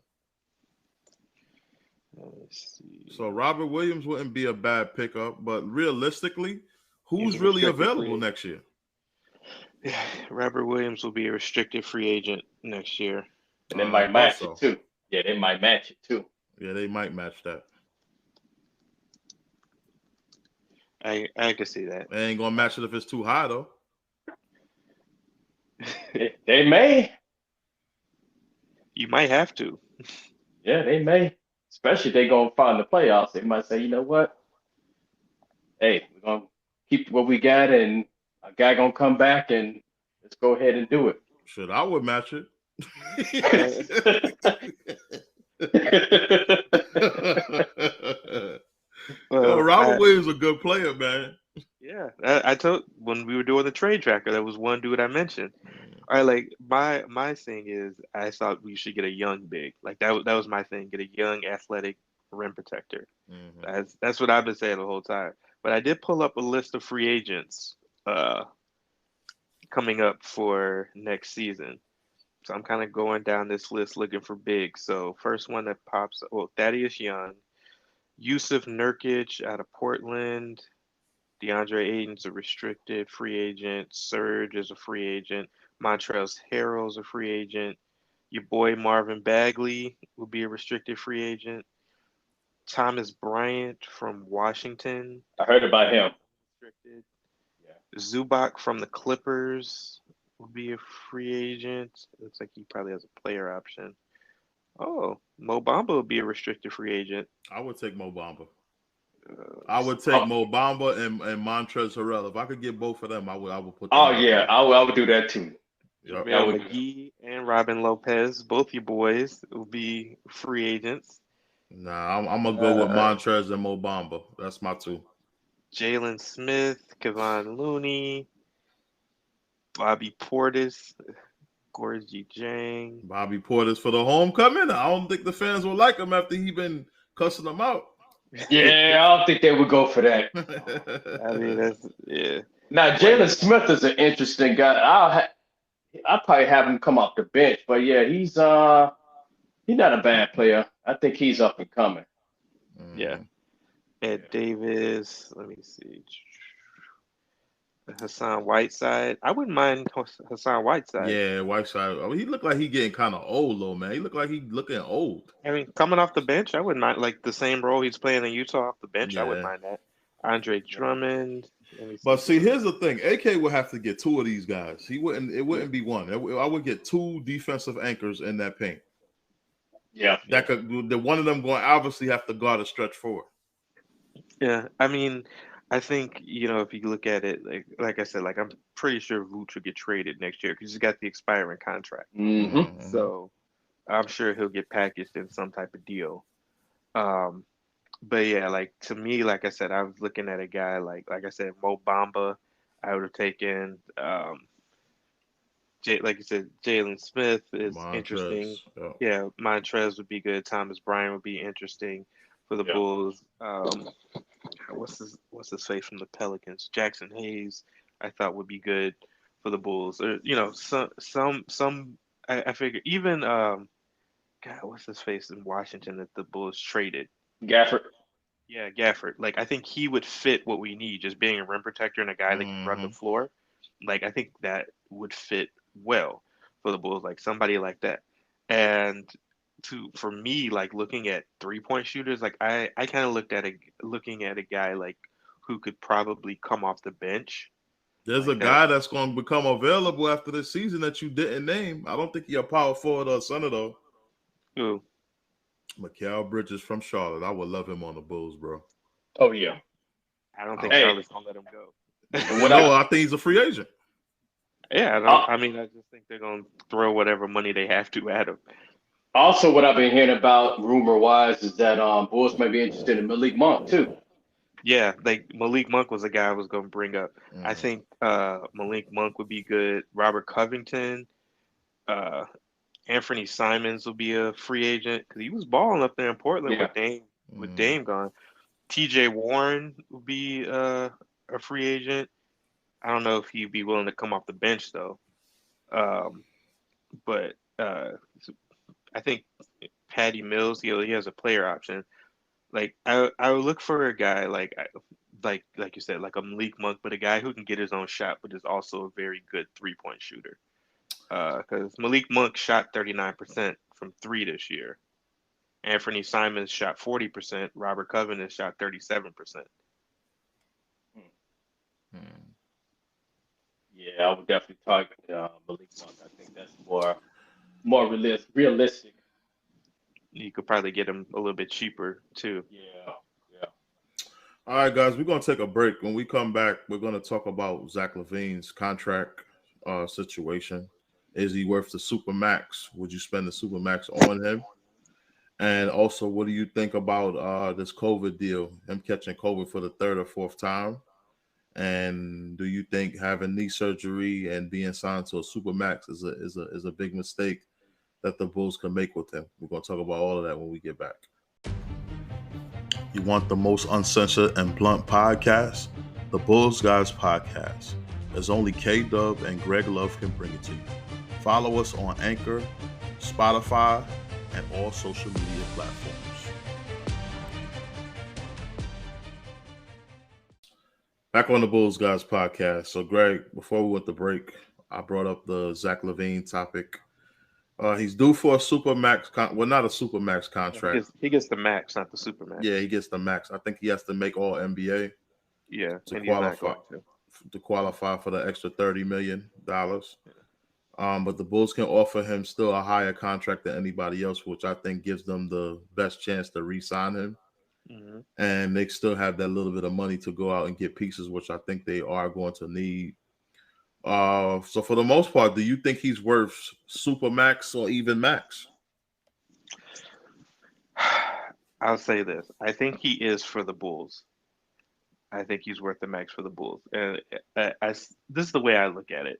Let's see. So Robert Williams wouldn't be a bad pickup, but realistically, who's really available next year? Yeah, Robert Williams will be a restricted free agent next year. And they might match it too. Yeah, they might match it too. Yeah, they might match that. I can see that. They ain't gonna match it if it's too high though. They may. You might have to. Yeah, they may. Especially if they gonna find the playoffs. They might say, you know what? Hey, we're gonna keep what we got, and a guy gonna come back, and let's go ahead and do it. Shit, I would match it. Yo, Robert Williams is a good player, man. Yeah, I told when we were doing the trade tracker, that was one dude I mentioned. All right, like my thing is, I thought we should get a young big. Like that was my thing. Get a young, athletic rim protector. That's what I've been saying the whole time. But I did pull up a list of free agents coming up for next season. So I'm kind of going down this list looking for big. So first one that pops, well, Thaddeus Young, Yusuf Nurkic out of Portland. DeAndre Ayton's a restricted free agent. Serge is a free agent. Montrezl Harrell's a free agent. Your boy Marvin Bagley will be a restricted free agent. Thomas Bryant from Washington. I heard about him. Restricted. Yeah. Zubac from the Clippers will be a free agent. Looks like he probably has a player option. Oh, Mo Bamba will be a restricted free agent. I would take Mo Bamba. I would take Mo Bamba and Montrezl Harrell. If I could get both of them, I would put them. Oh yeah, I would do that too. Yep. McGee and Robin Lopez, both your boys, will be free agents. Nah, I'm gonna go with Montrezl and Mo Bamba. That's my two. Jalen Smith, Kevon Looney, Bobby Portis, Gorgie Jang. Bobby Portis for the homecoming. I don't think the fans will like him after he been cussing them out. Yeah, I don't think they would go for that. I mean, that's Now, Jalen Smith is an interesting guy. I'll probably have him come off the bench, but yeah, he's not a bad player. I think he's up and coming. Yeah. Ed Davis. Let me see. Hassan Whiteside. I wouldn't mind Hassan Whiteside. Yeah, Whiteside. I mean, he looked like he getting kind of old, though, man. He looked like he looking old. I mean, coming off the bench, I wouldn't mind. Like the same role he's playing in Utah off the bench, I wouldn't mind that. Andre Drummond. But see, here's the thing. AK would have to get two of these guys. It wouldn't be one. I would get two defensive anchors in that paint. Yeah. The one of them going to obviously have to guard a stretch forward. Yeah, I mean, I think, if you look at it, like I said, like I'm pretty sure Vooch will get traded next year because he's got the expiring contract. Mm-hmm. So I'm sure he'll get packaged in some type of deal. But yeah, like to me, like I said, I was looking at a guy like I said, Mo Bamba. I would have taken, like you said, Jalen Smith is interesting. Yeah, Montrez would be good. Thomas Bryant would be interesting for the Bulls. What's his face from the Pelicans? Jackson Hayes, I thought would be good for the Bulls. Or some. I figure even God, what's his face in Washington that the Bulls traded? Gafford. Yeah, Gafford. Like I think he would fit what we need, just being a rim protector and a guy that can run the floor. Like I think that would fit well for the Bulls, like somebody like that. And for me, like looking at 3-point shooters, like I kind of looking at a guy like who could probably come off the bench. There's a guy that's going to become available after this season that you didn't name. I don't think he's a power forward or center though. Who? Mikal Bridges from Charlotte. I would love him on the Bulls, bro. Oh yeah. I don't think Charlotte's gonna let him go. I think he's a free agent. Yeah, I just think they're gonna throw whatever money they have to at him. Also, what I've been hearing about rumor-wise is that Bulls may be interested in Malik Monk too. Yeah, like Malik Monk was a guy I was going to bring up. I think Malik Monk would be good. Robert Covington, Anthony Simons will be a free agent because he was balling up there in Portland with Dame gone. T.J. Warren will be a free agent. I don't know if he'd be willing to come off the bench though. But I think Patty Mills, he has a player option. Like I would look for a guy like you said, like a Malik Monk, but a guy who can get his own shot, but is also a very good 3-point shooter. Because Malik Monk shot 39% from 3 this year. Anthony Simons shot 40%. Robert Covington shot 37%. Yeah, I would definitely target Malik Monk. I think that's more realistic. You could probably get him a little bit cheaper too. Yeah. All right, guys, we're gonna take a break. When we come back, we're gonna talk about Zachlavine's contract situation. Is he worth the Supermax? Would you spend the Supermax on him? And also, what do you think about this COVID deal? Him catching COVID for the third or fourth time? And do you think having knee surgery and being signed to a supermax is a big mistake that the Bulls can make with him? We're gonna talk about all of that when we get back. You want the most uncensored and blunt podcast? The Bulls Guys Podcast. As only K-Dub and Greg Love can bring it to you. Follow us on Anchor, Spotify, and all social media platforms. Back on the Bulls Guys Podcast. So, Greg, before we went to break, I brought up the Zachlavine topic. He's due for a supermax. Not a supermax contract. He gets the max, not the supermax. Yeah, he gets the max. I think he has to make all NBA. Yeah, to qualify for the extra $30 million. But the Bulls can offer him still a higher contract than anybody else, which I think gives them the best chance to re-sign him. Mm-hmm. And they still have that little bit of money to go out and get pieces, which I think they are going to need. So for the most part, do you think he's worth super max or even max? I'll say this. I think he is for the Bulls. I think he's worth the max for the Bulls. And this is the way I look at it.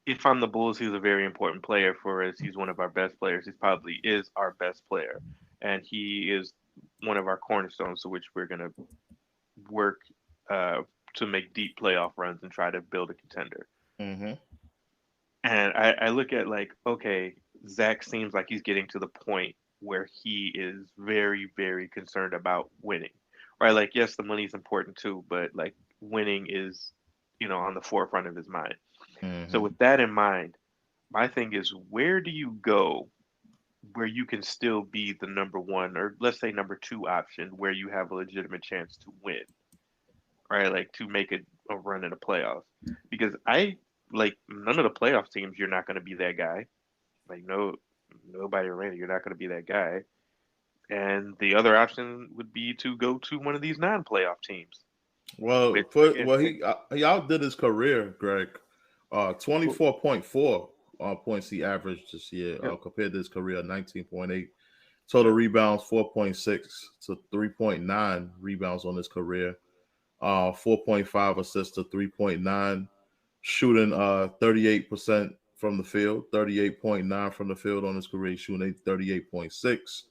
If I'm the Bulls, he's a very important player for us. He's one of our best players. He probably is our best player. And he is one of our cornerstones to which we're going to work to make deep playoff runs and try to build a contender. Mm-hmm. And I look at like, okay, Zach seems like he's getting to the point where he is very, very concerned about winning, right? Like, yes, the money's important too, but like winning is, on the forefront of his mind. Mm-hmm. So with that in mind, my thing is, where do you go where you can still be the number one, or let's say number two option, where you have a legitimate chance to win, right? Like to make a run in the playoffs. Because none of the playoff teams, you're not going to be that guy. Like nobody around, you're not going to be that guy. And the other option would be to go to one of these non-playoff teams. Well, he outdid his career, Greg. 24.4 points he averaged this year compared to his career 19.8. Total rebounds 4.6 to 3.9 rebounds on his career. 4.5 assists to 3.9. Shooting 38% from the field, 38.9 from the field on his career, shooting 38.6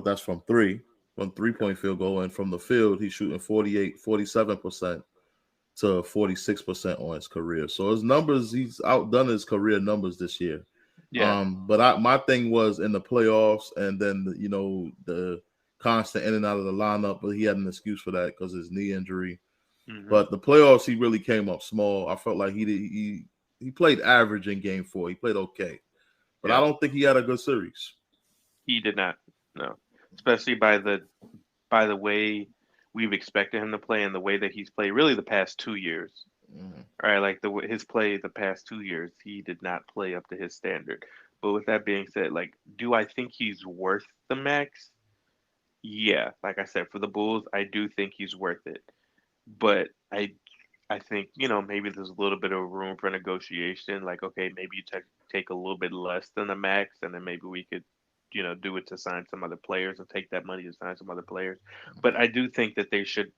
that's from three. From 3-point field goal, and from the field, he's shooting 47% to 46% on his career. So his numbers, he's outdone his career numbers this year. Yeah. But my thing was in the playoffs, and then the constant in and out of the lineup. But he had an excuse for that because of his knee injury. Mm-hmm. But the playoffs, he really came up small. I felt like he played average in Game 4. He played okay, but I don't think he had a good series. He did not. No. Especially by the way we've expected him to play and the way that he's played really the past 2 years. Mm-hmm. Right, like his play the past 2 years, he did not play up to his standard. But with that being said, like, do I think he's worth the max? Yeah, like I said, for the Bulls, I do think he's worth it. But I think, maybe there's a little bit of room for negotiation. Like, okay, maybe you take a little bit less than the max, and then maybe we could do it to sign some other players and take that money to sign some other players. But I do think that they should,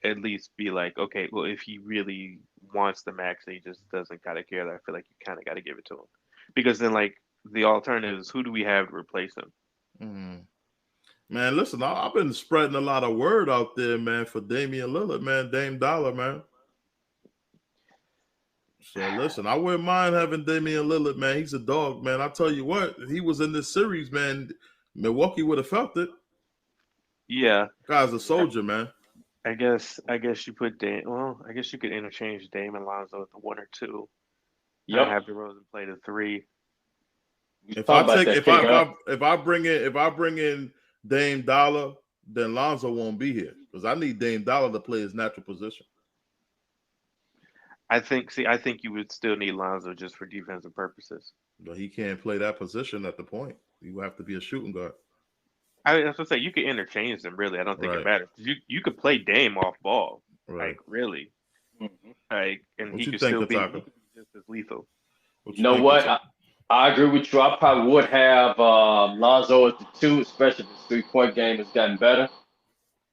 at least be like, okay, well, if he really wants the max and he just doesn't kind of care, I feel like you kind of got to give it to him. Because then, like, the alternative is, who do we have to replace him? Mm-hmm. Man, listen, I've been spreading a lot of word out there, man, for Damian Lillard, man, Dame Dollar, man. So listen, I wouldn't mind having Damian Lillard, man. He's a dog, man. I tell you what, if he was in this series, man, Milwaukee would have felt it. Yeah, guy's a soldier, man. I guess you put Dame. Well, I guess you could interchange Dame and Lonzo at the 1 or 2. Yeah, have DeRozan play the 3. If I bring in Dame Dollar, then Lonzo won't be here because I need Dame Dollar to play his natural position. I think you would still need Lonzo just for defensive purposes. But he can't play that position at the point. You have to be a shooting guard. I was gonna say you could interchange them. Really, I don't think it matters. You could play Dame off ball, like really, like, and he could still be just as lethal. You know what? I agree with you. I probably would have Lonzo at the 2, especially if his 3-point game has gotten better,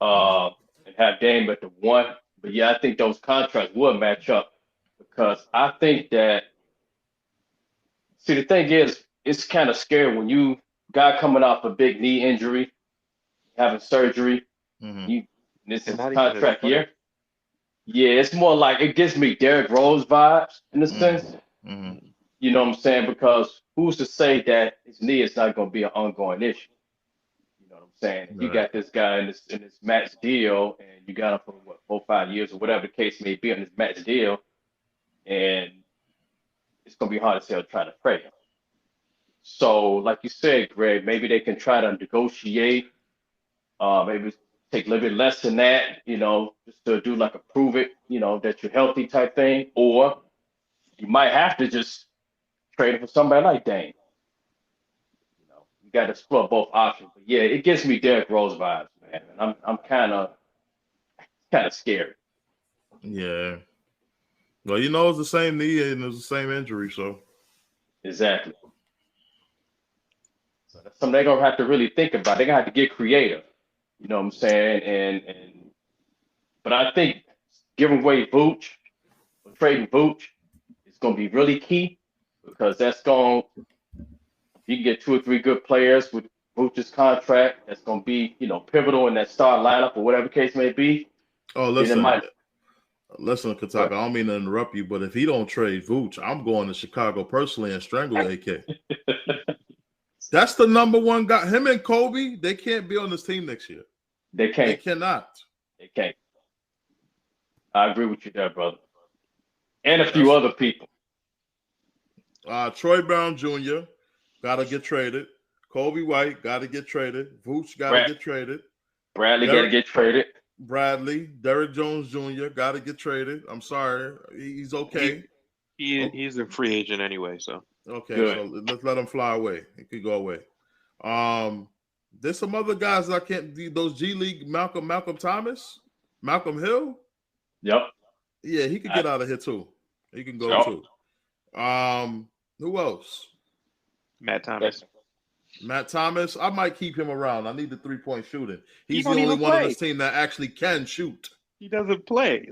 and have Dame at the 1. But yeah, I think those contracts would match up because I think that. See, the thing is, it's kind of scary when you guy coming off a big knee injury, having surgery. Mm-hmm. This And is not even contract his year. Yeah, it's more like it gives me Derrick Rose vibes in a Mm-hmm. sense. Mm-hmm. You know what I'm saying? Because who's to say that his knee is not going to be an ongoing issue? You know what I'm saying? You Right. got this guy in this max deal, and you got him for what 4 or 5 years or whatever the case may be on this max deal, and it's going to be hard to try to trade him. So, like you said, Greg, maybe they can try to negotiate. Maybe take a little bit less than that, just to do like a prove it, that you're healthy type thing. Or you might have to just trade it for somebody like Dame. You got to explore both options. But yeah, it gives me Derrick Rose vibes, man. And I'm kind of scared. Yeah. Well, it's the same knee and it's the same injury, so. Exactly. So that's something they're gonna have to really think about. They're gonna have to get creative. You know what I'm saying? But I think giving away Vooch or trading Vooch is gonna be really key because that's going you can get 2 or 3 good players with Vooch's contract. That's gonna be pivotal in that star lineup or whatever case may be. Oh, listen, Kataka. I don't mean to interrupt you, but if he don't trade Vooch, I'm going to Chicago personally and strangle AK. That's the number one guy. Him and Kobe, they can't be on this team next year. They can't. They cannot. They can't. I agree with you there, brother. And a few other people. Troy Brown Jr. got to get traded. Kobe White got to get traded. Vooch got to get traded. Bradley got to get traded. Bradley, Derrick Jones Jr. got to get traded. I'm sorry. He's okay. He's a free agent anyway, so. Okay, Good. so let's let him fly away. He could go away. There's some other guys I can't do. Those G League, Malcolm Thomas, Malcolm Hill. Yep. Yeah, he could get out of here too. He can go too. Who else? Matt Thomas. I might keep him around. I need the 3-point shooting. He's the only one on this team that actually can shoot. He doesn't play.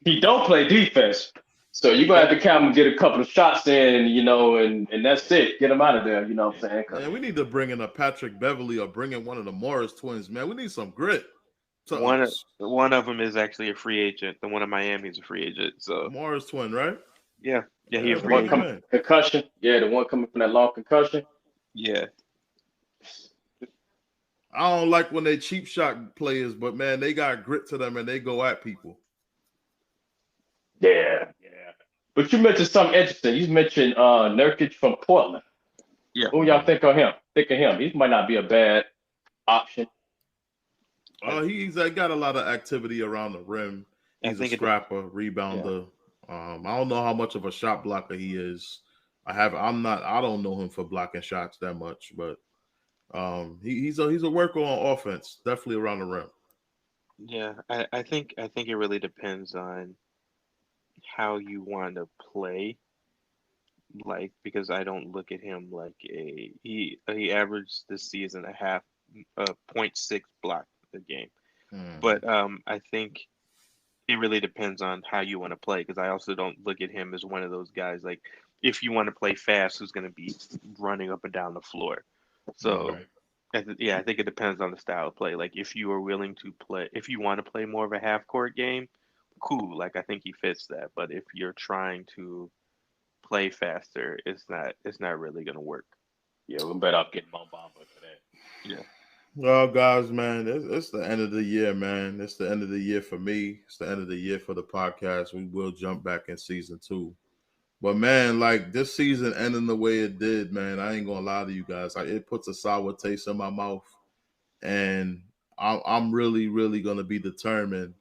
He don't play defense. So you're going to have to count him, get a couple of shots in, and that's it. Get him out of there, you know what I'm saying? Man, we need to bring in a Patrick Beverly or bring in one of the Morris twins, man. We need some grit. One of them is actually a free agent. The one in Miami is a free agent. So Morris twin, right? Yeah, he's a free one agent. coming concussion. Yeah, the one coming from that long concussion. Yeah. I don't like when they cheap shot players, but man, they got grit to them and they go at people. Yeah. But you mentioned something interesting. You mentioned Nurkic from Portland. Yeah. Who y'all think of him? He might not be a bad option. He's got a lot of activity around the rim. He's a scrapper, rebounder. Yeah. I don't know how much of a shot blocker he is. I don't know him for blocking shots that much, but he's a worker on offense, definitely around the rim. Yeah, I think it really depends on how you want to play. Like, because I don't look at him like he averaged this season a 0.6 block a game. But I think it really depends on how you want to play, because I also don't look at him as one of those guys, like, if you want to play fast, who's going to be running up and down the floor. So, I think it depends on the style of play. Like, if you are willing to play, if you want to play more of a half-court game, cool. Like, I think he fits that. But if you're trying to play faster, it's not really going to work. Yeah, we better off getting Mobamba for that. Yeah. Well, guys, man, it's the end of the year, man. It's the end of the year for me. It's the end of the year for the podcast. We will jump back in season 2. But, man, like, this season ending the way it did, man, I ain't going to lie to you guys. It puts a sour taste in my mouth. And I'm really, really going to be determined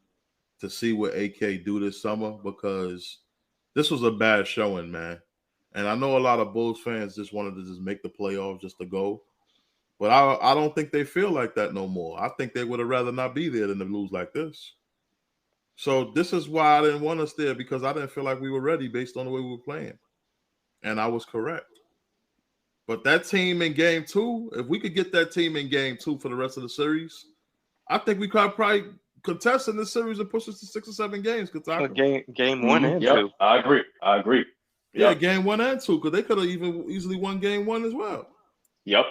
to see what AK do this summer, because this was a bad showing, man. And I know a lot of Bulls fans just wanted to just make the playoffs just to go. But I don't think they feel like that no more. I think they would have rather not be there than to lose like this. So this is why I didn't want us there, because I didn't feel like we were ready based on the way we were playing. and I was correct. But that team in game 2, if we could get that team in game 2 for the rest of the series, I think we could probably contest in this series and push us to 6 or 7 games. Game 1 and Yep, 2. I agree. Yeah, Yep. game 1 and 2, because they could have even easily won game 1 as well. Yep.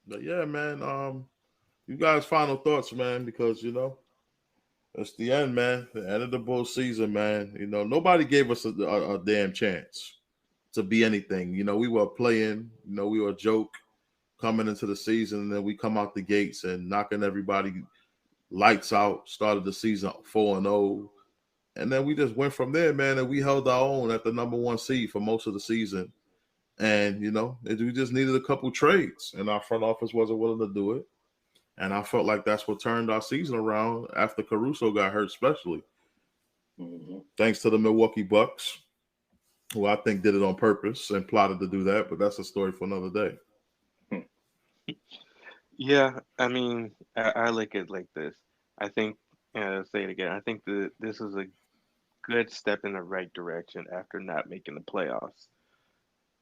But yeah, man, you guys' final thoughts, man, because it's the end, man. The end of the Bulls season, man. Nobody gave us a damn chance to be anything. We were playing, we were a joke coming into the season, and then we come out the gates and knocking everybody lights out, started the season 4-0. And then we just went from there, man, and we held our own at the number 1 seed for most of the season. And, we just needed a couple trades, and our front office wasn't willing to do it. And I felt like that's what turned our season around after Caruso got hurt, especially. Mm-hmm. Thanks to the Milwaukee Bucks, who I think did it on purpose and plotted to do that, but that's a story for another day. Yeah, I mean, I look at it like this. I think, and I'll say it again, I think that this is a good step in the right direction after not making the playoffs.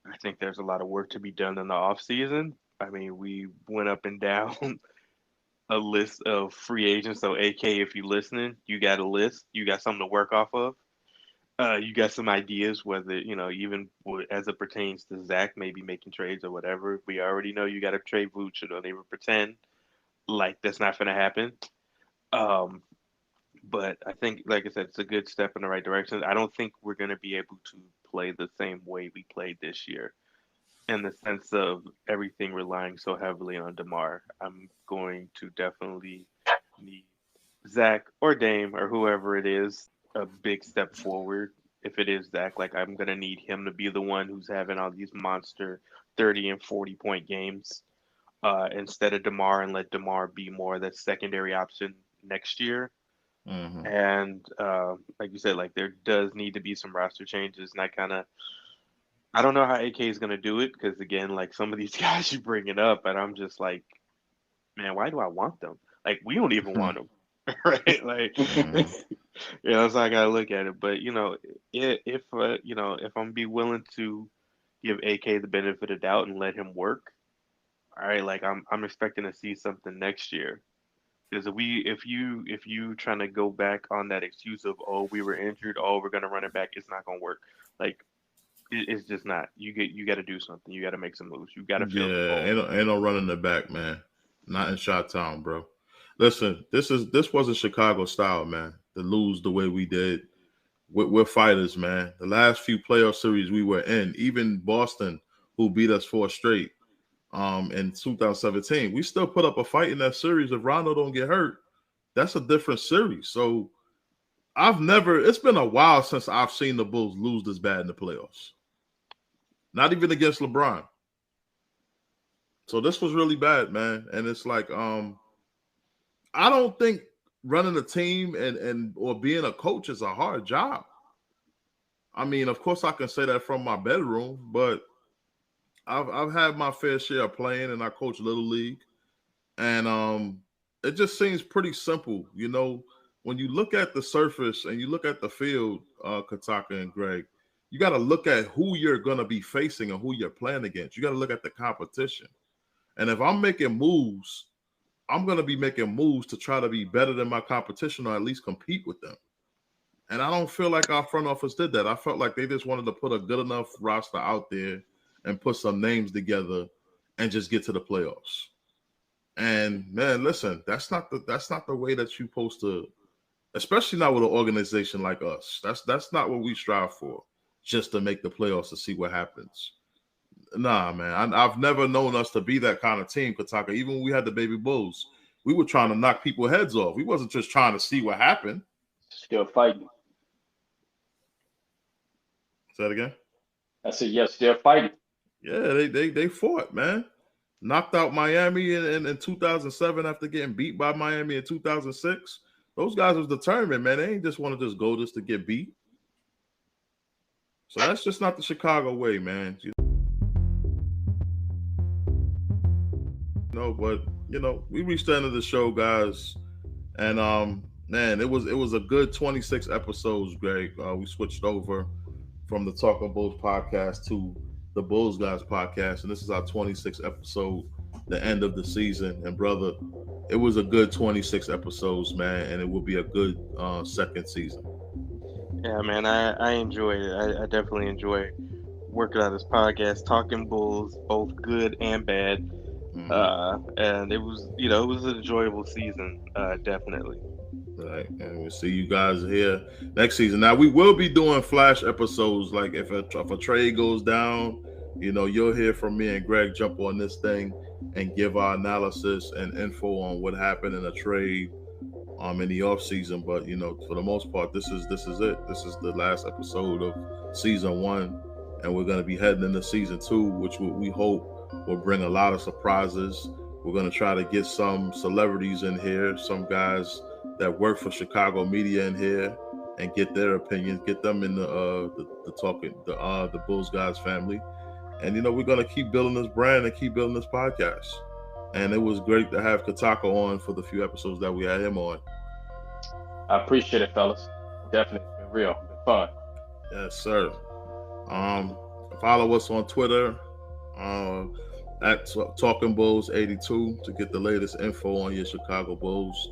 I think there's a lot of work to be done in the off season. I mean, we went up and down a list of free agents. So, AK, if you're listening, you got a list. You got something to work off of. You got some ideas, whether, even as it pertains to Zach, maybe making trades or whatever. We already know you got to trade Vooch, so don't even pretend like that's not going to happen. But I think, like I said, it's a good step in the right direction. I don't think we're going to be able to play the same way we played this year, in the sense of everything relying so heavily on DeMar. I'm going to definitely need Zach or Dame or whoever it is a big step forward. If it is Zach, like, I'm going to need him to be the one who's having all these monster 30 and 40-point games instead of DeMar, and let DeMar be more that secondary option next year. Mm-hmm. And like you said, like, there does need to be some roster changes. And I don't know how AK is going to do it, because, again, like, some of these guys you bring it up, and I'm just like, man, why do I want them? Like, we don't even want them, right? Like, so I got to look at it. But, if I'm be willing to give AK the benefit of doubt and let him work, all right, like, I'm expecting to see something next year. Because if you trying to go back on that excuse of, oh, we were injured, oh, we're gonna run it back, it's not gonna work. Like, it's just not. You got to do something. You got to make some moves. You got to fill the goal. Ain't no running it back, man. Not in Chi-Town, bro. Listen, this wasn't Chicago style, man. To lose the way we did. We're fighters, man. The last few playoff series we were in, even Boston, who beat us 4 straight, in 2017, we still put up a fight in that series. If Rondo don't get hurt, that's a different series. So it's been a while since I've seen the Bulls lose this bad in the playoffs. Not even against LeBron. So this was really bad, man. And it's like, I don't think running a team and or being a coach is a hard job. I mean, of course I can say that from my bedroom, but I've had my fair share of playing, and I coach Little League. And it just seems pretty simple. When you look at the surface and you look at the field, Kataka and Greg, you got to look at who you're going to be facing and who you're playing against. You got to look at the competition. And if I'm making moves, I'm going to be making moves to try to be better than my competition, or at least compete with them. And I don't feel like our front office did that. I felt like they just wanted to put a good enough roster out there and put some names together and just get to the playoffs. And man, listen, that's not the way that you're supposed to, especially not with an organization like us. That's not what we strive for, just to make the playoffs to see what happens. Nah, man, I've never known us to be that kind of team, Kataka. Even when we had the Baby Bulls, we were trying to knock people's heads off. We wasn't just trying to see what happened. Still fighting. Say that again? I said, yes, still fighting. Yeah, they fought, man. Knocked out Miami in 2007 after getting beat by Miami in 2006. Those guys was determined, man. They ain't just want to just go just to get beat. So that's just not the Chicago way, man. But we reached the end of the show, guys. And Man, it was a good 26 episodes, Greg. We switched over from the Talking Bulls podcast to the Bulls Guys podcast, and this is our 26th episode, the end of the season. And brother, it was a good 26 episodes, man, and it will be a good second season. Yeah, man, I enjoyed it. I definitely enjoy working on this podcast, talking Bulls, both good and bad. And it was an enjoyable season, definitely. Right, and we'll see you guys here next season. Now we will be doing flash episodes. Like if a trade goes down, you'll hear from me and Greg jump on this thing and give our analysis and info on what happened in a trade in the off season. But for the most part, this is it. This is the last episode of season 1, and we're gonna be heading into season 2, which we hope will bring a lot of surprises. We're gonna try to get some celebrities in here, some guys that work for Chicago media in here, and get their opinions, get them in the Bulls Guys family. And we're gonna keep building this brand and keep building this podcast. And it was great to have Kataka on for the few episodes that we had him on. I appreciate it, fellas. Definitely been real, been fun. Yes, sir. Follow us on Twitter at Talking Bulls 82 to get the latest info on your Chicago Bulls.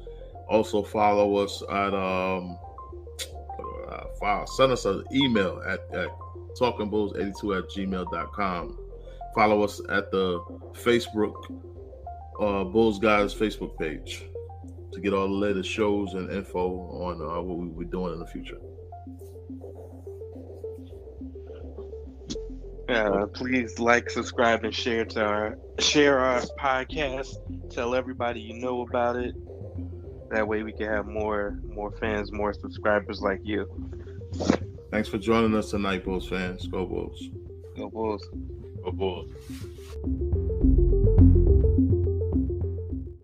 Also follow us at send us an email at talkingbulls82@gmail.com. Follow us at the Facebook Bulls Guys Facebook page to get all the latest shows and info on what we'll be doing in the future. Please like, subscribe, and share our podcast. Tell everybody you know about it. That way we can have more fans, more subscribers like you. Thanks for joining us tonight, Bulls fans. Go Bulls. Go Bulls. Go Bulls.